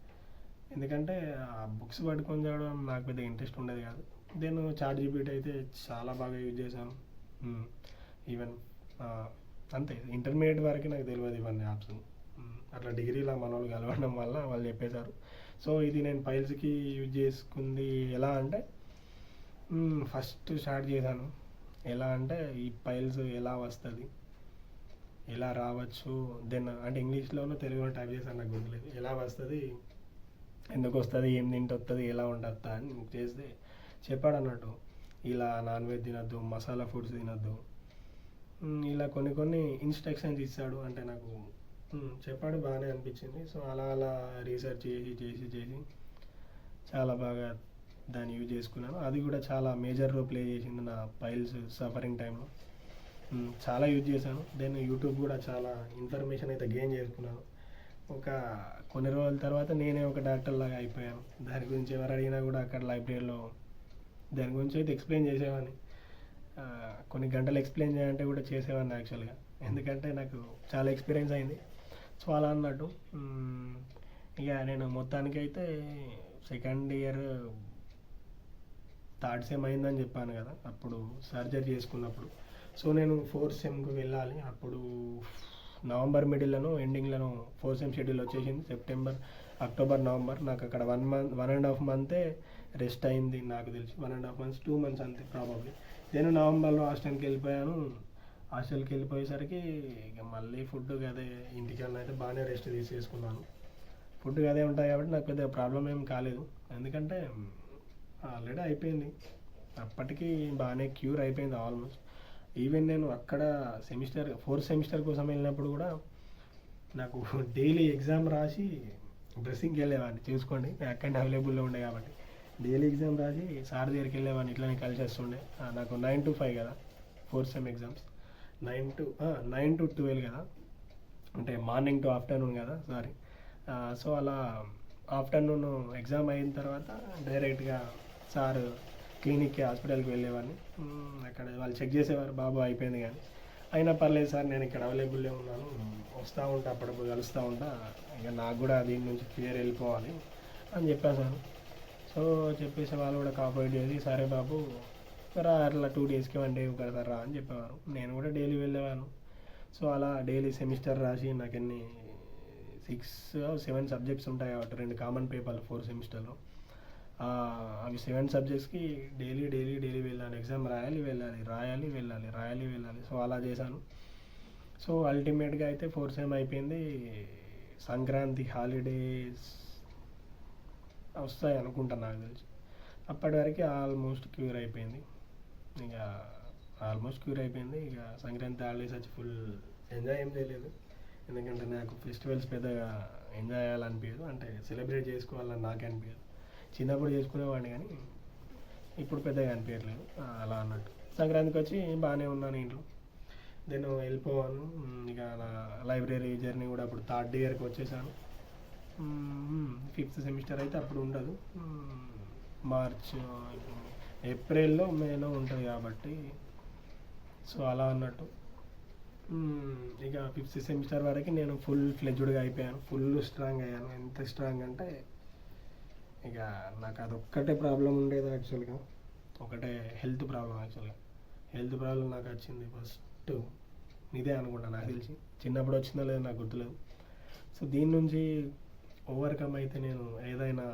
ఎందుకంటే ఆ బుక్స్ పట్టుకొని చదవడం నాకు పెద్ద ఇంట్రెస్ట్ ఉండేది కాదు. దెన్ చాట్ జీపీటీ అయితే చాలా బాగా యూజ్ చేశాను. ఈవెన్ అంతే, ఇంటర్మీడియట్ వరకు నాకు తెలియదు ఇవన్నీ యాప్స్. అట్లా డిగ్రీలో మన వాళ్ళు కలవడం వల్ల వాళ్ళు చెప్పేశారు. సో ఇది నేను ఫైల్స్కి యూజ్ చేసుకుంది ఎలా అంటే ఫస్ట్ స్టార్ట్ చేశాను. ఎలా అంటే ఈ ఫైల్స్ ఎలా వస్తుంది, ఎలా రావచ్చు, దెన్ అంటే ఇంగ్లీష్లోనూ తెలుగులో టైప్ చేశాను, నాకు గుర్తులేదు. ఎలా వస్తుంది, ఎందుకు వస్తుంది, ఏం తింటే వస్తుంది, ఎలా ఉండద్దా అని చేస్తే చెప్పాడు అన్నట్టు. ఇలా నాన్ వెజ్ తినద్దు, మసాలా ఫుడ్స్ తినద్దు, ఇలా కొన్ని ఇన్స్ట్రక్షన్స్ ఇచ్చాడు. అంటే నాకు చెప్పాడు, బాగానే అనిపించింది. సో అలా రీసెర్చ్ చేసి చాలా బాగా దాన్ని యూజ్ చేసుకున్నాను. అది కూడా చాలా మేజర్ రోల్ ప్లే చేసింది నా ఫైల్స్ సఫరింగ్ టైంలో. చాలా యూజ్ చేశాను. దెన్ యూట్యూబ్ కూడా చాలా ఇన్ఫర్మేషన్ అయితే గెయిన్ చేసుకున్నాను. ఒక కొన్ని రోజుల తర్వాత నేనే ఒక డాక్టర్ లాగా అయిపోయాను. దాని గురించి ఎవరు అడిగినా కూడా అక్కడ లైబ్రరీలో దాని గురించి అయితే ఎక్స్ప్లెయిన్ చేసేవాడిని. కొన్ని గంటలు ఎక్స్ప్లెయిన్ చేయాలంటే కూడా చేసేవాడిని యాక్చువల్గా, ఎందుకంటే నాకు చాలా ఎక్స్పీరియన్స్ అయింది. సో అలా అన్నట్టు ఇక నేను మొత్తానికైతే సెకండ్ ఇయర్ థర్డ్ సెమ్ అయిందని చెప్పాను కదా, అప్పుడు సర్జరీ చేసుకున్నప్పుడు. సో నేను 4th సెమ్కి వెళ్ళాలి. అప్పుడు నవంబర్ మిడిల్లోనూ ఎండింగ్లోనూ 4th సెమ్ షెడ్యూల్ వచ్చేసింది. September, October, November. నాకు అక్కడ 1.5 మంతే రెస్ట్ అయింది నాకు తెలిసి. 1.5 months 2 months అంతే ప్రాబబ్లీ. నేను నవంబర్లో హాస్టల్కి వెళ్ళిపోయేసరికి ఇక మళ్ళీ ఫుడ్ అదే, ఇంటికన్నా అయితే బాగానే రెస్ట్ తీసేసుకున్నాను. ఫుడ్ అదే ఉంటాయి కాబట్టి నాకు పెద్ద ప్రాబ్లం ఏం కాలేదు. ఎందుకంటే ఆల్రెడీ అయిపోయింది, అప్పటికి బాగానే క్యూర్ అయిపోయింది ఆల్మోస్ట్. ఈవెన్ నేను అక్కడ 4th సెమిస్టర్ కోసం వెళ్ళినప్పుడు కూడా నాకు డైలీ ఎగ్జామ్ రాసి డ్రెస్సింగ్కి వెళ్ళేవాడిని. చూసుకోండి, అక్కడ అవైలబుల్లో ఉండే కాబట్టి డైలీ ఎగ్జామ్ రాసి సార్ దగ్గరికి వెళ్ళేవాడిని. ఇట్లనే కలిసి వస్తుండే. నాకు 9 to 5 కదా 4th సెమ్ ఎగ్జామ్స్, 9 to 12 కదా, అంటే మార్నింగ్ టు ఆఫ్టర్నూన్ కదా, సారీ. సో అలా ఆఫ్టర్నూన్ ఎగ్జామ్ అయిన తర్వాత డైరెక్ట్గా సార్ క్లినిక్కి, హాస్పిటల్కి వెళ్ళేవాడిని. అక్కడ వాళ్ళు చెక్ చేసేవారు, బాబు అయిపోయింది కానీ. అయినా పర్లేదు సార్, నేను ఇక్కడ అవైలబుల్లో ఉన్నాను, వస్తూ ఉంటా, అప్పుడప్పుడు కలుస్తూ ఉంటా, ఇక నాకు కూడా దీని నుంచి క్లియర్ వెళ్ళిపోవాలి అని చెప్పేసాను. సో చెప్పేసి వాళ్ళు కూడా కోఆపరేట్ చేసి, సరే బాబు రా, అట్లా 2 daysకి 1 day కదా రా అని చెప్పేవారు. నేను కూడా డైలీ వెళ్ళేవాను. సో అలా డైలీ సెమిస్టర్ రాసి నాకు 6 or 7 సబ్జెక్ట్స్ ఉంటాయి కాబట్టి 2 కామన్ పేపర్లు 4th సెమిస్టర్లో. అవి 7 సబ్జెక్ట్స్కి డైలీ వెళ్ళాలి. ఎగ్జామ్ రాయాలి వెళ్ళాలి. సో అలా చేశాను. సో అల్టిమేట్గా అయితే 4th సెమ్ అయిపోయింది. సంక్రాంతి హాలిడేస్ వస్తాయి అనుకుంటా నాకు తెలిసి. అప్పటి వరకు ఆల్మోస్ట్ క్యూర్ అయిపోయింది. ఇక సంక్రాంతి హాలిడేస్ వచ్చి ఫుల్ ఎంజాయ్ ఏం చేయలేదు. ఎందుకంటే నాకు ఫెస్టివల్స్ పెద్దగా ఎంజాయ్ చేయాలనిపించదు, అంటే సెలబ్రేట్ చేసుకోవాలని నాకే అనిపించదు. చిన్నప్పుడు చేసుకునేవాడిని కానీ ఇప్పుడు పెద్దగా అనిపించట్లేదు అలా అన్నట్టు. సంక్రాంతికి వచ్చి బాగానే ఉన్నాను ఇంట్లో. దెన్ వెళ్ళిపోవాను. ఇక నా లైబ్రరీ జర్నీ కూడా అప్పుడు 3rd yearకి వచ్చేసాను. 5th సెమిస్టర్ అయితే అప్పుడు ఉండదు. మార్చ్, ఏప్రిల్లో మేలో ఉంటుంది కాబట్టి సో అలా అన్నట్టు. ఇక 5th సెమిస్టర్ వరకు నేను ఫుల్ ఫ్లెడ్జ్డ్గా అయిపోయాను, ఫుల్ స్ట్రాంగ్ అయ్యాను. ఎంత స్ట్రాంగ్ అంటే ఇక నాకు అదొక్కటే ప్రాబ్లం ఉండేది యాక్చువల్గా, ఒకటే హెల్త్ ప్రాబ్లం. యాక్చువల్గా హెల్త్ ప్రాబ్లం నాకు వచ్చింది ఫస్ట్ ఇదే అనుకుంటా, నాకు తెలిసి చిన్నప్పుడు వచ్చిందో లేదో నాకు గుర్తులేదు. సో దీని నుంచి ఓవర్కమ్ అయితే నేను ఏదైనా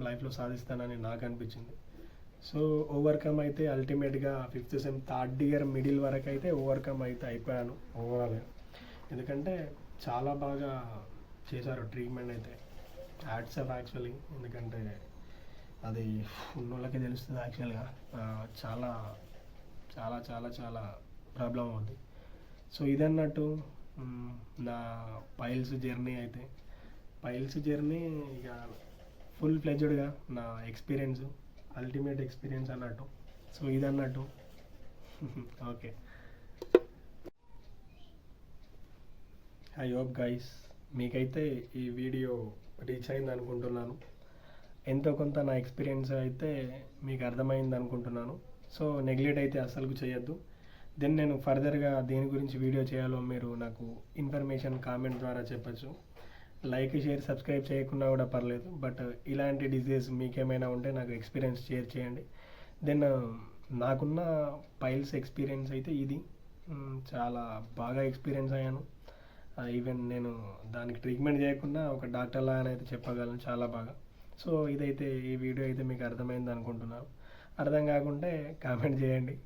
లైఫ్లో సాధిస్తానని నాకు అనిపించింది. సో ఓవర్కమ్ అయితే అల్టిమేట్గా 5th sem 3rd ear middle వరకు అయితే ఓవర్కమ్ అయితే అయిపోయాను ఓవరాల్గా. ఎందుకంటే చాలా బాగా చేశారు ట్రీట్మెంట్ అయితే, హ్యాట్స్ ఆఫ్ యాక్చువల్లీ. ఎందుకంటే అది ఉన్నోళ్ళకే తెలుస్తుంది యాక్చువల్గా. చాలా చాలా చాలా చాలా ప్రాబ్లం అవుతుంది. సో ఇదన్నట్టు నా పైల్స్ జర్నీ అయితే, పైల్స్ జర్నీ ఇక ఫుల్ ఫ్లెడ్జ్డ్గా నా ఎక్స్పీరియన్స్, అల్టిమేట్ ఎక్స్పీరియన్స్ అన్నట్టు. సో ఇదన్నట్టు. ఓకే, ఐ హోప్ గైస్ మీకైతే ఈ వీడియో రీచ్ అయింది అనుకుంటున్నాను. ఎంతో కొంత నా ఎక్స్పీరియన్స్ అయితే మీకు అర్థమైంది అనుకుంటున్నాను. సో నెగ్లెక్ట్ అయితే అస్సలు చేయొద్దు. దెన్ నేను ఫర్దర్గా దేని గురించి వీడియో చేయాలో మీరు నాకు ఇన్ఫర్మేషన్ కామెంట్ ద్వారా చెప్పచ్చు. లైక్, షేర్, సబ్స్క్రైబ్ చేయకుండా కూడా పర్లేదు, బట్ ఇలాంటి డిజీజ్ మీకేమైనా ఉంటే నాకు ఎక్స్పీరియన్స్ షేర్ చేయండి. దెన్ నాకున్న పైల్స్ ఎక్స్పీరియన్స్ అయితే ఇది, చాలా బాగా ఎక్స్పీరియన్స్ అయ్యాను. ఈవెన్ నేను దానికి ట్రీట్మెంట్ చేయకుండా ఒక డాక్టర్ లాగానైతే చెప్పగలను చాలా బాగా. సో ఇదైతే ఈ వీడియో అయితే మీకు అర్థమైంది అనుకుంటున్నాను. అర్థం కాకుంటే కామెంట్ చేయండి.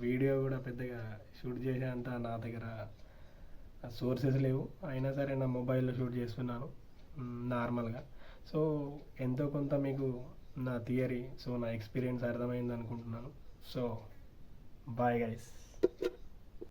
వీడియో కూడా పెద్దగా షూట్ చేసేంత నా దగ్గర సోర్సెస్ లేవు, అయినా సరే నా మొబైల్లో షూట్ చేస్తున్నాను నార్మల్గా. సో ఎంతో కొంత మీకు నా థియరీ, సో నా ఎక్స్పీరియన్స్ అర్థమైంది అనుకుంటున్నాను. So bye guys.